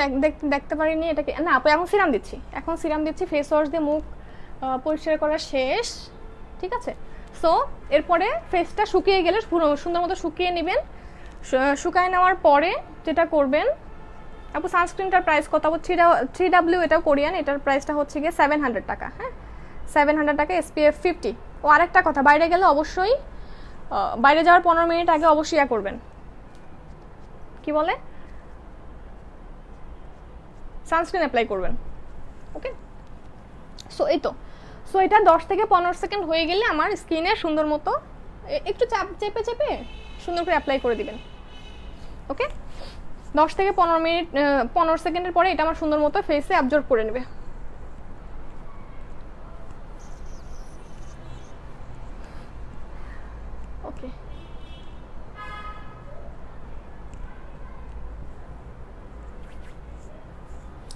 দেখতে পারিনি এটাকে। না আপু এখন সিরাম দিচ্ছি, ফেস ওয়াশ দিয়ে মুখ পরিষ্কার করা শেষ, ঠিক আছে। সো এরপরে ফেসটা শুকিয়ে গেলে পুরো সুন্দর মতো শুকিয়ে নেবেন। শুকায় নেওয়ার পরে যেটা করবেন, আপু সানস্ক্রিনটার প্রাইস কত? আপু 3W, এটা কোরিয়ান, এটার প্রাইসটা হচ্ছে গিয়ে 700 টাকা। হ্যাঁ 700 টাকা, SPF 50। ও আরেকটা কথা, বাইরে গেলে অবশ্যই বাইরে যাওয়ার 15 মিনিট আগে অবশ্যই করবেন, কি বলে, সানস্ক্রিন অ্যাপ্লাই করবেন। ওকে, সো এই তো, সো এটা 10 থেকে 15 সেকেন্ড হয়ে গেলে আমার স্কিনে সুন্দর মতো একটু চেপে সুন্দর করে অ্যাপ্লাই করে দিবেন। ওকে, 10 থেকে 15 সেকেন্ডের পরে এটা আমার সুন্দর মতো ফেসে অ্যাবজর্ব করে নেবে। ওকে,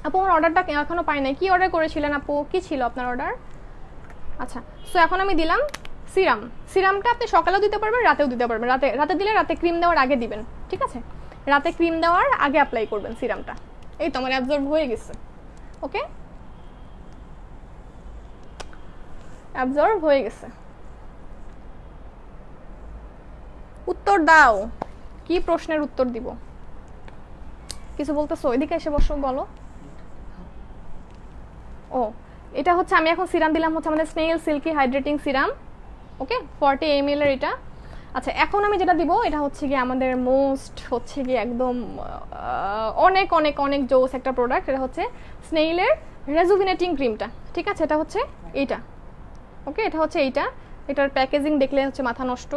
আপু আমার অর্ডারটা এখনো পাই নাই। কি অর্ডার করেছিলেন আপু? কি ছিল আপনার অর্ডার? আচ্ছা, সো এখন আমি দিলাম সিরামটা আপনি সকালেও দিতে পারবেন, রাতেও দিতে পারবেন। রাতে দিলে রাতে ক্রিম দেওয়ার আগে দিবেন, ঠিক আছে। রাতে ক্রিম দেওয়ার আগে অ্যাপ্লাই করবেন সিরামটা। এই তো আমার অ্যাবজর্ব হয়ে গেছে। ওকে, অ্যাবজর্ব হয়ে গেছে। উত্তর দাও, কি প্রশ্নের উত্তর দিব? কিছু বলতেছো? এদিকে এসে বসো, বলো। ও এটা হচ্ছে, আমি এখন সিরাম দিলাম হচ্ছে আমাদের স্নেল সিল্কি হাইড্রেটিং সিরাম। ওকে, 40 ml এর এটা। আচ্ছা এখন আমি যেটা দিব এটা হচ্ছে গিয়ে আমাদের মোস্ট হচ্ছে গিয়ে একদম অনেক অনেক অনেক জোস একটা প্রোডাক্ট। এটা হচ্ছে স্নেইলের রেজুভিনেটিং ক্রিমটা, ঠিক আছে। এটা হচ্ছে এইটা। ওকে, এটা হচ্ছে এইটা। এটার প্যাকেজিং দেখলে হচ্ছে মাথা নষ্ট,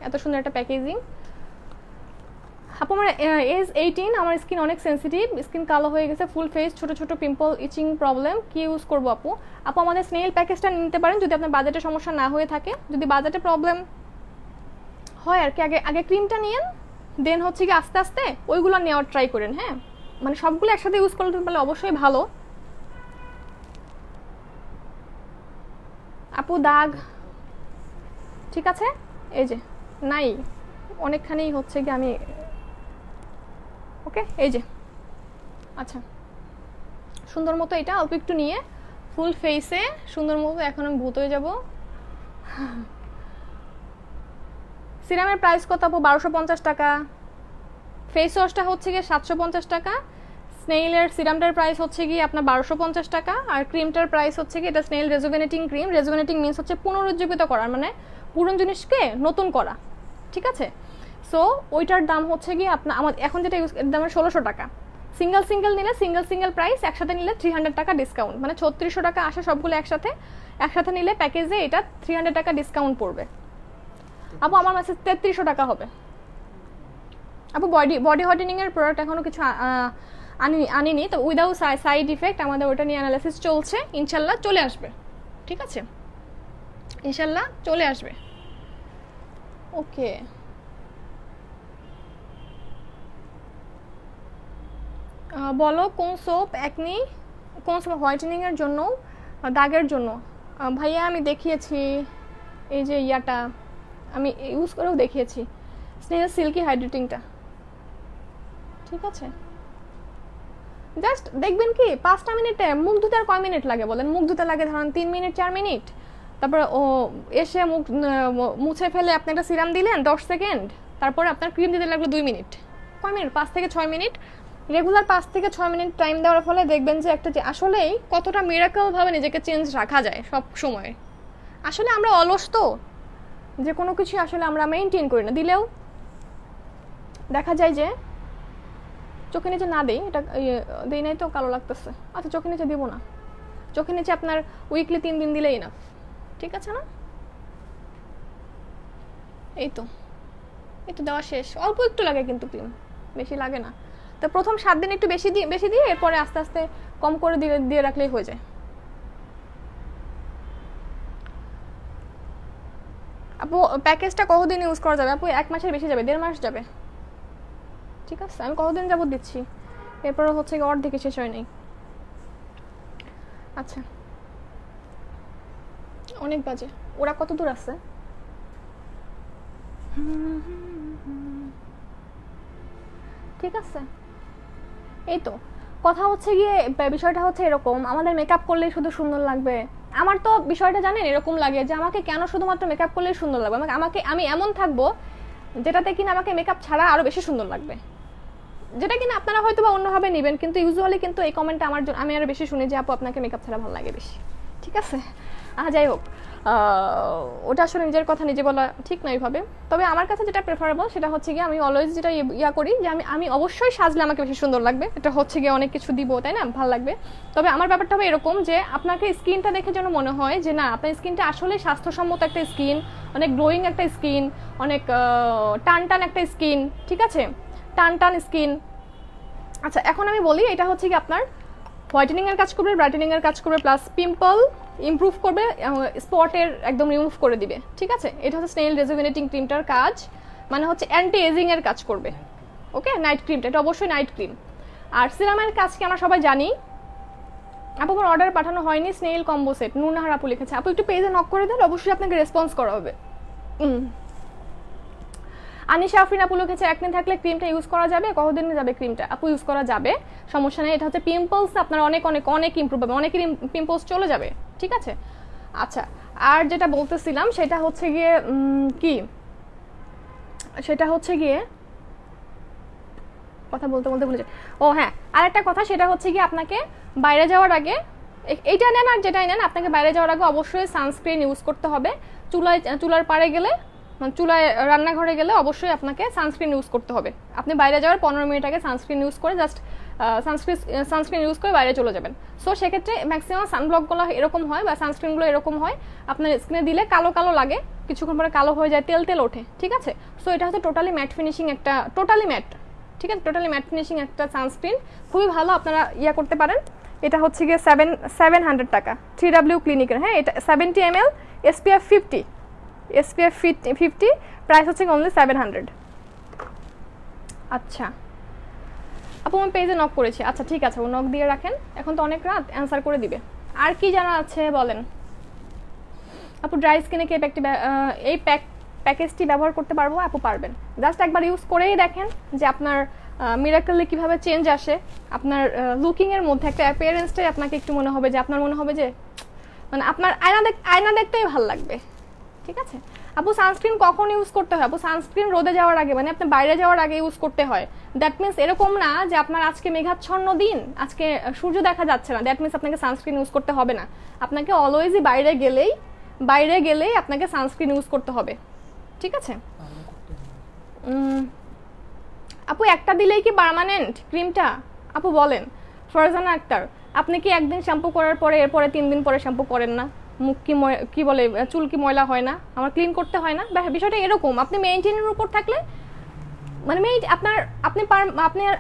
এত সুন্দর একটা প্যাকেজিং। আপু আমার এজ 18, আমার স্কিন অনেক সেন্সিটিভ, স্কিন কালো হয়ে গেছে, ফুল ফেস, ছোট ছোট পিম্পল, ইচিং প্রবলেম, কি ইউজ করবো আপু? আপু আমাদের স্নেইল প্যাকেজটা নিতে পারেন যদি আপনার বাজেটের সমস্যা না হয়ে থাকে। যদি বাজেটে প্রবলেম হয় আর কি, আগে ক্রিমটা নিয়েন, দেন হচ্ছে কি আস্তে আস্তে ওইগুলো নেওয়ার ট্রাই করেন। হ্যাঁ মানে সবগুলো একসাথে ইউজ করতে পারলে অবশ্যই ভালো। আপু দাগ ঠিক আছে, এই যে নাই অনেকখানি হচ্ছে কি আমি, ওকে এই যে। আচ্ছা সুন্দর মতো এটা অল্প একটু নিয়ে ফুল ফেসে সুন্দর মতো, এখন আমি ভূত হয়ে যাব। সিরামের প্রাইস কত আপু? 1250 টাকা। ফেস ওয়াশটা হচ্ছে গিয়ে 750 টাকা। স্নেইলের সিরামটার প্রাইস হচ্ছে গিয়ে আপনার 1250 টাকা। আর ক্রিমটার প্রাইস হচ্ছে কি, এটা স্নেইল রেজুভেনেটিং ক্রিম। রেজুভেনেটিং মিন্স হচ্ছে পুনরুজ্জীবিত করার, মানে পুরনো জিনিসকে নতুন করা, ঠিক আছে। সো ওইটার দাম হচ্ছে গিয়ে আপনার আমার এখন যেটা ইউজ, এর দাম 1600 টাকা। সিঙ্গেল নিলে সিঙ্গেল প্রাইস, একসাথে নিলে 300 টাকা ডিসকাউন্ট, মানে 3600 টাকা আসে সবগুলো একসাথে নিলে প্যাকেজে এটা 300 টাকা ডিসকাউন্ট পড়বে। আপু আমার মেসেজ 3300 টাকা হবে। আপু বডি হোয়াইটেনিং এর প্রোডাক্ট এখনো কিছু আনিনি, তো উইদাউট সাইড ইফেক্ট আমাদের ওটা নিয়ে অ্যানালাইসিস চলছে, ইনশাল্লাহ চলে আসবে, ঠিক আছে, ইনশাল্লাহ চলে আসবে। ওকে, বলো কোন সোপ একনি, কোন সোপ হোয়াইটেনিং এর জন্য, দাগের জন্য? ভাইয়া আমি দেখিয়েছি, এই যে ইয়াটা আমি ইউজ করেও দেখিয়েছি, স্নেল সিল্কি হাইড্রেটিংটা, ঠিক আছে। জাস্ট দেখবেন কি 5টা মিনিটে মুখ ধুতে আর কয় মিনিট লাগে বলেন? মুখ ধুতে লাগে ধরেন 3 মিনিট 4 মিনিট, তারপরে ও এসে মুখ মুছে ফেলে আপনি একটা সিরাম দিলেন 10 সেকেন্ড, তারপরে আপনার ক্রিম দিতে লাগলো 2 মিনিট। কয় মিনিট? 5 থেকে 6 মিনিট। রেগুলার 5 থেকে 6 মিনিট টাইম দেওয়ার ফলে দেখবেন যে একটা যে আসলেই কতটা মিরাকল ভাবে নিজেকে চেঞ্জ রাখা যায় সব সময়। আসলে আমরা অলস তো, যে কোনো কিছু আসলে আমরা মেইনটেইন করি না, দিলেও দেখা যায় যে চোখে নিচে না দিই, এটা দিই নাই তো কালো লাগতেছে, আচ্ছা চোখে নিচে দিব না, চোখে নিচে আপনার উইকলি 3 দিন দিলেই না, ঠিক আছে না? এই তো দেওয়া শেষ, অল্প একটু লাগে কিন্তু ক্রিম, বেশি লাগে না। তো প্রথম 7 দিন একটু বেশি দিয়ে এরপরে আস্তে আস্তে কম করে দিয়ে রাখলেই হয়ে যায়। আপু প্যাকেজটা কতদিন ইউজ করা যাবে? আপু 1 মাসের বেশি যাবে, 1.5 মাস যাবে, ঠিক আছে। আমি কতদিন যাবত দিচ্ছি, এরপরে হচ্ছে অর্ধেকে শেষ হয় নাই। আচ্ছা অনেক বাজে, ওরা কত দূর আছে? ঠিক আছে, এই তো কথা হচ্ছে গিয়ে, বিষয়টা হচ্ছে এরকম, আমাদের মেকআপ করলেই শুধু সুন্দর লাগবে। আমার তো বিষয়টা জানেন এরকম লাগে যে আমাকে কেন শুধুমাত্র মেকআপ করলেই সুন্দর লাগবে, আমি এমন থাকবো যেটাতে কিনা আমাকে মেকআপ ছাড়া আরো বেশি সুন্দর লাগবে, যেটা কিনা আপনারা হয়তো বা অন্যভাবে নেবেন, কিন্তু ইউজুয়ালি কিন্তু এই কমেন্টটা আমি আরো বেশি শুনি যে আপু আপনাকে মেকআপ ছাড়া ভালো লাগে বেশি। ঠিক আছে, যাই হোক, ওটা আসলে নিজের কথা নিজে বলা ঠিক না এইভাবে। তবে আমার কাছে যেটা প্রেফারেবল সেটা হচ্ছে গিয়ে আমি অলওয়েজ যেটা ইয়া করি যে আমি অবশ্যই সাজলে আমাকে বেশি সুন্দর লাগবে, এটা হচ্ছে গিয়ে অনেক কিছু দিব তাই না, ভালো লাগবে। তবে আমার ব্যাপারটা হবে এরকম যে আপনাকে স্কিনটা দেখে যেন মনে হয় যে না আপনার স্কিনটা আসলে স্বাস্থ্যসম্মত একটা স্কিন, অনেক গ্লোয়িং একটা স্কিন, অনেক টান টান একটা স্কিন। ঠিক আছে, টান টান স্কিন। আচ্ছা এখন আমি বলি, এটা হচ্ছে কি আপনার হোয়াইটেনিং এর কাজ করবে, ব্রাইটেনিং এর কাজ করবে, প্লাস পিম্পল ইমপ্রুভ করবে, স্পটের একদম রিমুভ করে দিবে। ঠিক আছে, এটা হচ্ছে স্নেইল রেজুভিনেটিং ক্রিমটার কাজ, মানে হচ্ছে অ্যান্টি এজিং এর কাজ করবে। ওকে, নাইট ক্রিমটা এটা অবশ্যই নাইট ক্রিম। আর সিরামের কাজ কি আমরা সবাই জানি। আপু আমার অর্ডার পাঠানো হয়নি, স্নেইল কম্বো সেট, নুরনাহার আপু লিখেছে। আপু একটু পেজে নক করে দেন, অবশ্যই আপনাকে রেসপন্স করা হবে। আনিশা আফরিন আপু লিখেছে একনি থাকলে ক্রিমটা ইউজ করা যাবে, কতদিন যাবে ক্রিমটা? আপু ইউজ করা যাবে, সমস্যা নেই। এটা হচ্ছে পিম্পলস আপনার অনেক অনেক অনেক ইমপ্রুভ হবে, অনেকেরই পিম্পলস চলে যাবে। ঠিক আছে, আচ্ছা আর যেটা বলতেছিলাম সেটা হচ্ছে গিয়ে কি, সেটা হচ্ছে গিয়ে কথা বলতে বলতে ভুলে যাই। ও হ্যাঁ, আর একটা কথা, সেটা হচ্ছে গিয়ে আপনাকে বাইরে যাওয়ার আগে এইটা নেন আর যেটাই নেন, আপনাকে বাইরে যাওয়ার আগে অবশ্যই সানস্ক্রিন ইউজ করতে হবে। চুলার পাড়ে গেলে, চুলায় রান্নাঘরে গেলে অবশ্যই আপনাকে সানস্ক্রিন ইউজ করতে হবে। আপনি বাইরে যাওয়ার 15 মিনিট আগে সানস্ক্রিন ইউজ করে জাস্ট সানস্ক্রিন ইউজ করে বাইরে চলে যাবেন। সো সেক্ষেত্রে ম্যাক্সিমাম সানব্লকগুলো এরকম হয় বা সানস্ক্রিনগুলো এরকম হয়, আপনার স্কিনে দিলে কালো কালো লাগে, কিছুক্ষণ পরে কালো হয়ে যায়, তেল তেল ওঠে। ঠিক আছে, সো এটা হচ্ছে টোটালি ম্যাট ফিনিশিং একটা, টোটালি ম্যাট। ঠিক আছে, টোটালি ম্যাট ফিনিশিং একটা সানস্ক্রিন, খুবই ভালো, আপনারা ইয়া করতে পারেন। এটা হচ্ছে গিয়ে 700 টাকা, 3W ক্লিনিকের। হ্যাঁ, এটা 70 ml, SPF 50, প্রাইস হচ্ছে অনলি 700। আচ্ছা আপু আমি পেজে নক করেছি। আচ্ছা ঠিক আছে, ও নক দিয়ে রাখেন, এখন তো অনেক রাত, অ্যান্সার করে দিবে। আর কি জানা আছে বলেন। আপু ড্রাই স্কিনে কি এই প্যাকেজটি ব্যবহার করতে পারবো? আপু পারবেন, জাস্ট একবার ইউজ করেই দেখেন যে আপনার মিরাকলি কিভাবে চেঞ্জ আসে। আপনার লুকিং এর মধ্যে একটা অ্যাপিয়ারেন্সটাই আপনাকে একটু মনে হবে যে, আপনার মনে হবে যে মানে আপনার আয়না দেখতেই ভালো লাগবে। ঠিক আছে আপু, সানস্ক্রিন কখন ইউজ করতে হয়? আপু সানস্ক্রিন রোদে যাওয়ার আগে, মানে আপনি বাইরে যাওয়ার আগে ইউজ করতে হয়। দ্যাট মিনস এরকম না যে আপনার আজকে মেঘাচ্ছন্ন দিন, আজকে সূর্য দেখা যাচ্ছে না, দ্যাট মিনস আপনাকে সানস্ক্রিন ইউজ করতে হবে না। আপনাকে অলওয়েজই বাইরে গেলেই আপনাকে সানস্ক্রিন ইউজ করতে হবে। ঠিক আছে আপু, একটা দিলেই কি পার্মানেন্ট ক্রিমটা? আপু বলেন। ফরজানা আক্তার, আপনি কি একদিন শ্যাম্পু করার পরে এরপরে 3 দিন পরে শ্যাম্পু করেন না? মুখ কি বলে, চুল কি ময়লা হয় না? আমার ক্লিন করতে হয় না? বিষয়টা এরকম, আপনি মেইনটেইনের উপর থাকলে মানে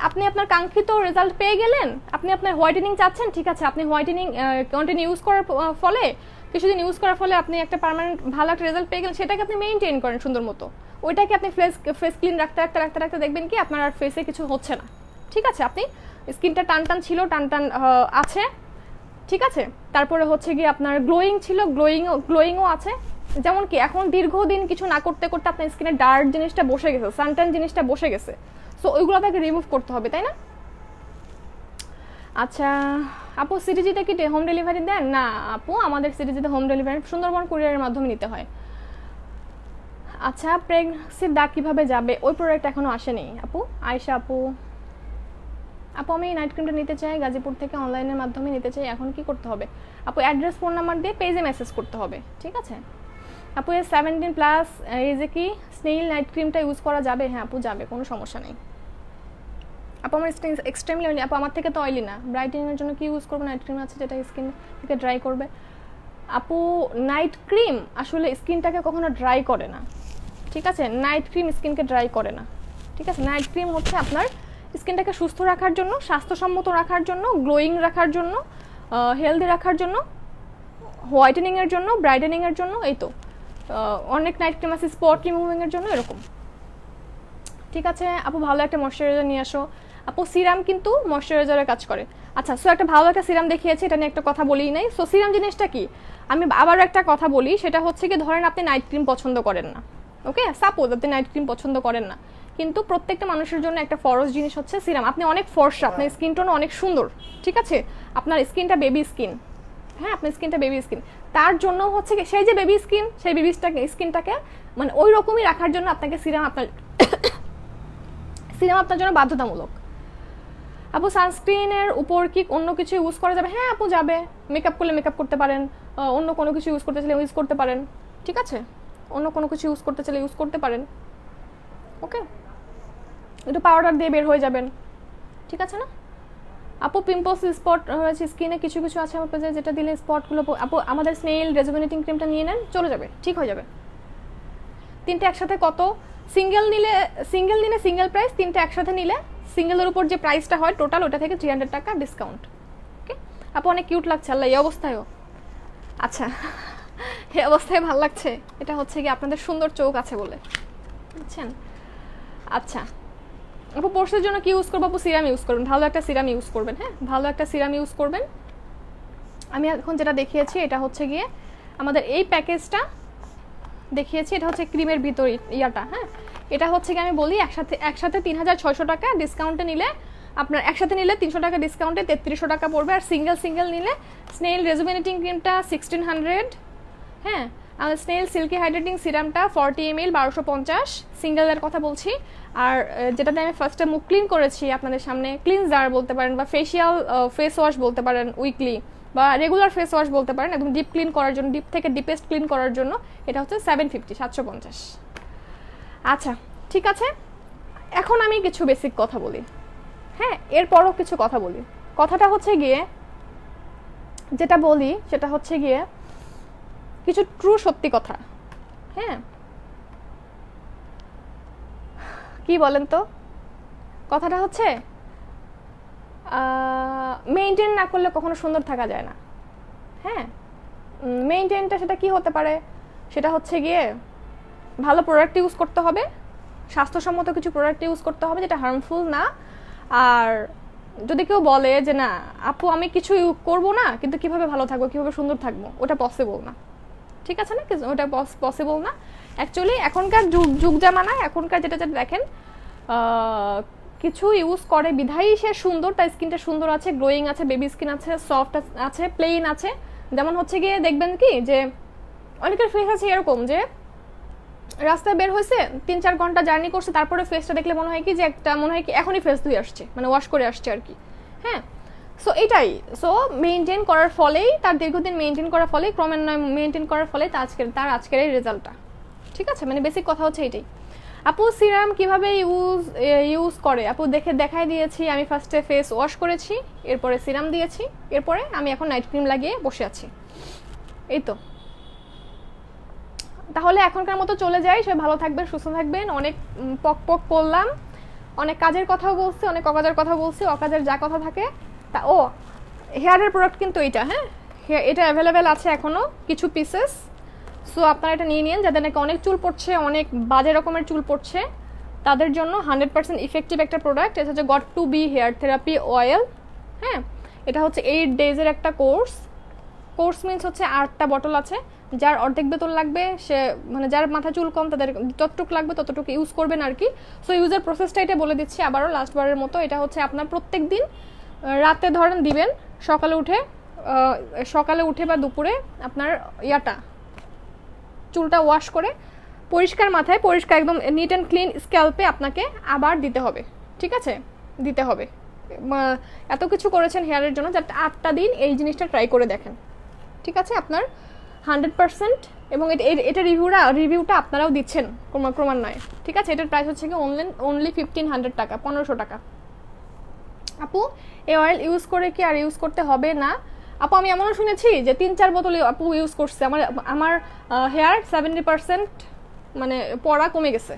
আপনি আপনার কাঙ্ক্ষিত রেজাল্ট পেয়ে গেলেন। আপনি আপনার হোয়াইটেনিং চাচ্ছেন, ঠিক আছে, আপনি হোয়াইটেনিং কন্টিনিউ ইউজ করার ফলে, কিছুদিন ইউজ করার ফলে আপনি একটা পার্মানেন্ট ভালো একটা রেজাল্ট পেয়ে গেলেন, সেটাকে আপনি মেইনটেইন করেন সুন্দর মতো। ওইটাকে আপনি ফেস ক্লিন রাখতে দেখবেন কি আপনার আর ফেসে কিছু হচ্ছে না। ঠিক আছে, আপনি স্কিনটা টান ছিল, টান আছে। ঠিক আছে, তারপরে হচ্ছে গিয়ে আপনার গ্লোয়িং ছিল, গ্লোয়িংও আছে। যেমন কি এখন দীর্ঘদিন কিছু না করতে করতে আপনার স্কিনে ডার্ক জিনিসটা বসে গেছে, সানটান জিনিসটা বসে গেছে, সো ওইগুলো আপনাকে রিমুভ করতে হবে, তাই না? আচ্ছা আপু, সিটিজিতে কি হোম ডেলিভারি দেন? না আপু, আমাদের সিটিজিতে হোম ডেলিভারি সুন্দরবন কুরিয়ারের মাধ্যমে নিতে হয়। আচ্ছা প্রেগন্যান্সির দাগ কিভাবে যাবে? ওই প্রোডাক্ট এখনো আসেনি আপু। আয়েশা আপু, আমি নাইট ক্রিমটা নিতে চাই, গাজীপুর থেকে অনলাইনের মাধ্যমে নিতে চাই, এখন কি করতে হবে? আপু অ্যাড্রেস, ফোন নাম্বার দিয়ে পেজে মেসেজ করতে হবে। ঠিক আছে আপু, 17+ এজে কি স্নেইল নাইট ক্রিমটা ইউজ করা যাবে? হ্যাঁ আপু যাবে, কোনো সমস্যা নেই। আপু আমার স্কিন এক্সট্রিমলি অয়েলি। আপু আমার থেকে তো অয়েলি না, ব্রাইটেনিংয়ের জন্য কি ইউজ করবো? নাইট ক্রিম আছে যেটা স্কিন থেকে ড্রাই করবে। আপু নাইট ক্রিম আসলে স্কিনটাকে কখনো ড্রাই করে না। ঠিক আছে, নাইট ক্রিম স্কিনকে ড্রাই করে না। ঠিক আছে, নাইট ক্রিম হচ্ছে আপনার স্কিনটাকে সুস্থ রাখার জন্য, স্বাস্থ্যসম্মত রাখার জন্য, গ্লোয়িং রাখার জন্য, হেলদি রাখার জন্য, হোয়াইটেনিংয়ের জন্য, ব্রাইটেনিংয়ের জন্য। এই তো অনেক নাইট ক্রিম আছে স্পট রিমুভিংয়ের জন্য, এরকম। ঠিক আছে আপু, ভালো একটা ময়শ্চারাইজার নিয়ে আসো। আপু সিরাম কিন্তু ময়শ্চারাইজারের কাজ করে। আচ্ছা, সো একটা ভালো একটা সিরাম দেখিয়েছি, এটা নিয়ে একটা কথা বলিই নাই। সো সিরাম জিনিসটা কি, আমি আবারও একটা কথা বলি, সেটা হচ্ছে কি ধরেন আপনি নাইট ক্রিম পছন্দ করেন না, ওকে, সাপোজ আপনি নাইট ক্রিম পছন্দ করেন না, কিন্তু প্রত্যেকটা মানুষের জন্য একটা ফরজ জিনিস হচ্ছে সিরাম। আপনি অনেক ফর্সা, আপনার স্কিন টোন অনেক সুন্দর, ঠিক আছে, আপনার স্কিনটা বেবি স্কিন, হ্যাঁ আপনার স্কিনটা বেবি স্কিন, তার জন্য হচ্ছে কি সেই যে বেবি স্কিন, সেই বেবি স্কিনটাকে মানে ওই রকমই রাখার জন্য আপনাকে সিরাম আপনার জন্য বাধ্যতামূলক। আপু সানস্ক্রিনের উপর কি অন্য কিছু ইউজ করা যাবে? হ্যাঁ আপু যাবে, মেকআপ করলে মেকআপ করতে পারেন, অন্য কোনো কিছু ইউজ করতে চাইলে ইউজ করতে পারেন, ঠিক আছে, অন্য কোনো কিছু ইউজ করতে চাইলে ইউজ করতে পারেন, ওকে, একটু পাউডার দিয়ে বের হয়ে যাবেন, ঠিক আছে না। আপু পিম্পলস স্পট হয়েছে স্কিনে, কিছু কিছু আছে আমার কাছে যেটা দিলে স্পটগুলো, আপু আমাদের স্নেইল রেজুভেনেটিং ক্রিমটা নিয়ে নেন, চলে যাবে, ঠিক হয়ে যাবে। তিনটে একসাথে কত, সিঙ্গেল নিলে সিঙ্গেল প্রাইস, তিনটে একসাথে নিলে সিঙ্গেলের উপর যে প্রাইসটা হয় টোটাল ওটা থেকে 300 টাকা ডিসকাউন্ট, ওকে। আপু অনেক কিউট লাগছে, আল্লাহ এই অবস্থায়ও, আচ্ছা এই অবস্থায় ভালো লাগছে, এটা হচ্ছে কি আপনাদের সুন্দর চোখ আছে বলে, বুঝছেন। আচ্ছা আপু পোর্সের জন্য কি ইউজ করবো? আপু সিরাম ইউজ করবেন, ভালো একটা সিরাম ইউজ করবেন, হ্যাঁ ভালো একটা সিরাম ইউজ করবেন। আমি এখন যেটা দেখিয়েছি এটা হচ্ছে গিয়ে আমাদের এই প্যাকেজটা দেখিয়েছি, এটা হচ্ছে ক্রিমের ভিতর ইয়াটা, হ্যাঁ এটা হচ্ছে কি আমি বলি একসাথে 3600 টাকা ডিসকাউন্টে নিলে, আপনার একসাথে নিলে 300 টাকা ডিসকাউন্টে 3300 টাকা পড়বে, আর সিঙ্গেল নিলে স্নেইল রেজুভেনেটিং ক্রিমটা 1600, হ্যাঁ আমাদের স্নেইল সিল্কি হাইড্রেটিং সিরামটা 40 ml 1250, সিঙ্গেলের কথা বলছি। আর যেটাতে আমি ফার্স্টে মুখ ক্লিন করেছি আপনাদের সামনে, ক্লিনজার বলতে পারেন বা ফেসিয়াল ফেস ওয়াশ বলতে পারেন উইকলি, বা রেগুলার ফেস ওয়াশ বলতে পারেন, একদম ডিপ ক্লিন করার জন্য, ডিপ থেকে ডিপেস্ট ক্লিন করার জন্য এটা হচ্ছে 750। আচ্ছা ঠিক আছে, এখন আমি কিছু বেসিক কথা বলি, হ্যাঁ এরপরও কিছু কথা বলি। কথাটা হচ্ছে গিয়ে যেটা বলি সেটা হচ্ছে গিয়ে কিছু ট্রু সত্যি কথা, হ্যাঁ কি বলেন তো, কথাটা হচ্ছে মেইনটেইন না করলে কখনো সুন্দর থাকা যায় না, হ্যাঁ মেইনটেইনটা সেটা কি হতে পারে, সেটা হচ্ছে গিয়ে ভালো প্রোডাক্ট ইউজ করতে হবে, স্বাস্থ্যসম্মত কিছু প্রোডাক্ট ইউজ করতে হবে যেটা হার্মফুল না। আর যদি কেউ বলে যে না আপু আমি কিছু করব না কিন্তু কিভাবে ভালো থাকবো, কিভাবে সুন্দর থাকবো, ওটা পসিবল না, ঠিক আছে না, ওটা পসিবল না অ্যাকচুয়ালি। এখনকার যুগ জামানা, এখনকার যেটা দেখেন কিছু ইউজ করে বিধায়ী সে সুন্দর, তার স্কিনটা সুন্দর আছে, গ্লোয়িং আছে, বেবি স্কিন আছে, সফট আছে, প্লেন আছে। যেমন হচ্ছে গিয়ে দেখবেন কি যে অনেকের ফেস আছে এরকম যে রাস্তায় বের হয়েছে 3-4 ঘন্টা জার্নি করছে, তারপরে ফেসটা দেখলে মনে হয় কি যে একটা মনে হয় কি এখনই ফেস ধুয়ে আসছে, মানে ওয়াশ করে আসছে আর কি, হ্যাঁ। সো এটাই, সো মেনটেন করার ফলেই, তার দীর্ঘদিন মেনটেন করার ফলে, ক্রমান্বয়ে মেনটেন করার ফলে তার আজকের এই রেজাল্টটা, ঠিক আছে, মানে বেসিক কথা হচ্ছে এটাই। আপু সিরাম কিভাবে ইউজ করে? আপু দেখাই দিয়েছি, আমি ফার্স্টে ফেস ওয়াশ করেছি, এরপরে সিরাম দিয়েছি, এরপরে আমি এখন নাইট ক্রিম লাগিয়ে বসে আছি, এই তো। তাহলে এখনকার মতো চলে যাই, সবাই ভালো থাকবেন, সুস্থ থাকবেন। অনেক পক করলাম, অনেক কাজের কথাও বলছি, অনেক অকাজের কথা বলছি, অকাজের যা কথা থাকে তা। ও হেয়ারের প্রোডাক্ট কিন্তু এটা, হ্যাঁ এটা অ্যাভেলেবেল আছে এখনো কিছু পিসেস, সো আপনারা এটা নিয়ে নিন, যাদের নাকি অনেক চুল পড়ছে, অনেক বাজে রকমের চুল পড়ছে, তাদের জন্য 100% ইফেক্টিভ একটা প্রোডাক্ট। এটা হচ্ছে got to be here therapy oil, হ্যাঁ এটা হচ্ছে 8 ডেজের একটা কোর্স মিনস হচ্ছে 8টা বটল আছে, যার অর্ধেক বেতন লাগবে সে, মানে যার মাথা চুল কম তাদের যতটুকু লাগবে ততটুকু ইউজ করবেন আর কি। সো ইউজের প্রসেসটা এটা বলে দিচ্ছি আবারও লাস্টবারের মতো। এটা হচ্ছে আপনার প্রত্যেক দিন রাতে ধরেন দিবেন, সকালে উঠে বা দুপুরে আপনার চুলটা ওয়াশ করে পরিষ্কার মাথায়, পরিষ্কার একদম নিট অ্যান্ড ক্লিন স্ক্যাল্পে আপনাকে আবার দিতে হবে, ঠিক আছে, দিতে হবে। এত কিছু করেছেন হেয়ারের জন্য, যাতে 8টা দিন এই জিনিসটা ট্রাই করে দেখেন, ঠিক আছে, আপনার 100%। এবং এটা রিভিউটা আপনারাও দিচ্ছেন ক্রমান্বয়ে, ঠিক আছে। এটার প্রাইস হচ্ছে কি অনলি 1500 টাকা, 1500 টাকা। আপু এই অয়েল ইউজ করে কি আর ইউজ করতে হবে না? আপু আমি এমনও শুনেছি যে 3-4 বোতল আপু ইউজ করছে, আমার হেয়ার 70% মানে পড়া কমে গেছে,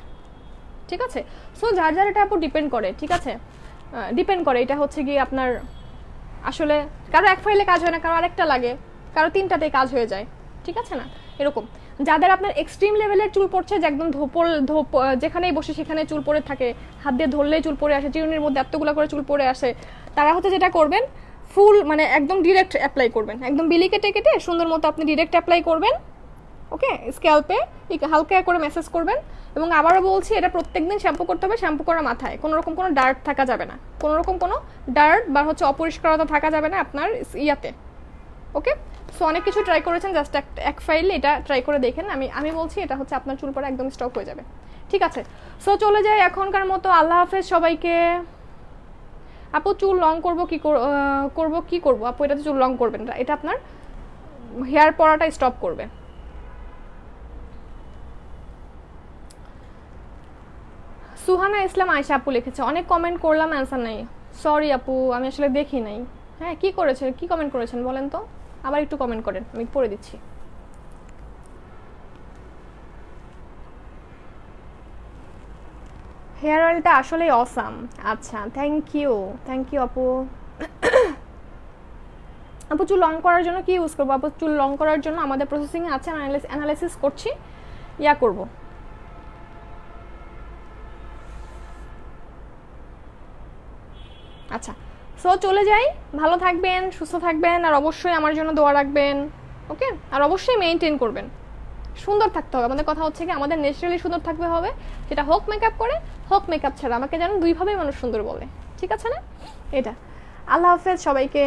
ঠিক আছে। সো যার এটা আপু ডিপেন্ড করে, ঠিক আছে, ডিপেন্ড করে। এটা হচ্ছে কি আপনার আসলে কারো এক ফাইলে কাজ হয় না, কারো আরেকটা লাগে, কারো 3টাতে কাজ হয়ে যায়, ঠিক আছে না? এরকম যাদের আপনার এক্সট্রিম লেভেলের চুল পড়ছে, যে একদম যেখানেই বসে সেখানে চুল পড়ে থাকে, হাত দিয়ে ধরলেই চুল পড়ে আসে, চিরুনির মধ্যে এতগুলো করে চুল পড়ে আসে, তারা হচ্ছে যেটা করবেন, ফুল মানে একদম ডিরেক্ট অ্যাপ্লাই করবেন, একদম বিলি কেটে কেটে সুন্দর মতো আপনি ডিরেক্ট অ্যাপ্লাই করবেন। ওকে, স্ক্যাল্পে হালকা করে ম্যাসাজ করবেন। এবং আবারও বলছি, এটা প্রত্যেকদিন শ্যাম্পু করতে হবে, শ্যাম্পু করা মাথায় কোনো রকম কোনো ডার্ট থাকা যাবে না, কোনো রকম কোনো ডার্ট বা হচ্ছে অপরিষ্কারতা থাকা যাবে না আপনার ইয়াতে। ওকে, সো অনেক কিছু ট্রাই করেছেন, জাস্ট এক ফাইল এটা ট্রাই করে দেখেন। আমি বলছি এটা হচ্ছে আপনার চুল পড়া একদম স্টপ হয়ে যাবে। ঠিক আছে, সো চলে যাই এখনকার মতো। আল্লাহ হাফেজ সবাইকে। আপু চুল লং করবো কি করবো আপু? এটাতে চুল লং করবেন না, এটা আপনার হেয়ার পড়াটা স্টপ করবে। সুহানা ইসলাম আয়েশা আপু লিখেছে, অনেক কমেন্ট করলাম, অ্যান্সার নাই। সরি আপু, আমি আসলে দেখি নাই। হ্যাঁ, কি করেছেন, কি কমেন্ট করেছেন বলেন তো, আবার একটু কমেন্ট করেন, আমি পড়ে দিচ্ছি। হেয়ার অয়েলটা আসলেই অসাম। আচ্ছা, থ্যাংক ইউ আপু। আপু চুল লং করার জন্য কি ইউজ করবো? আপু চুল লং করার জন্য আমাদের প্রসেসিং আছে, অ্যানালাইসিস করছি, ইয়া করব। আচ্ছা, সো চলে যাই। ভালো থাকবেন, সুস্থ থাকবেন, আর অবশ্যই আমার জন্য দোয়া রাখবেন। ওকে, আর অবশ্যই মেনটেন করবেন, সুন্দর থাকতে হবে। আমাদের কথা হচ্ছে কি, আমাদের ন্যাচারালি সুন্দর থাকতে হবে, সেটা হোক মেকআপ করে হোক মেকআপ ছাড়া। আমাকে যেন দুইভাবেই মানুষ সুন্দর বলে, ঠিক আছে না? এটা। আল্লাহ হাফেজ সবাইকে।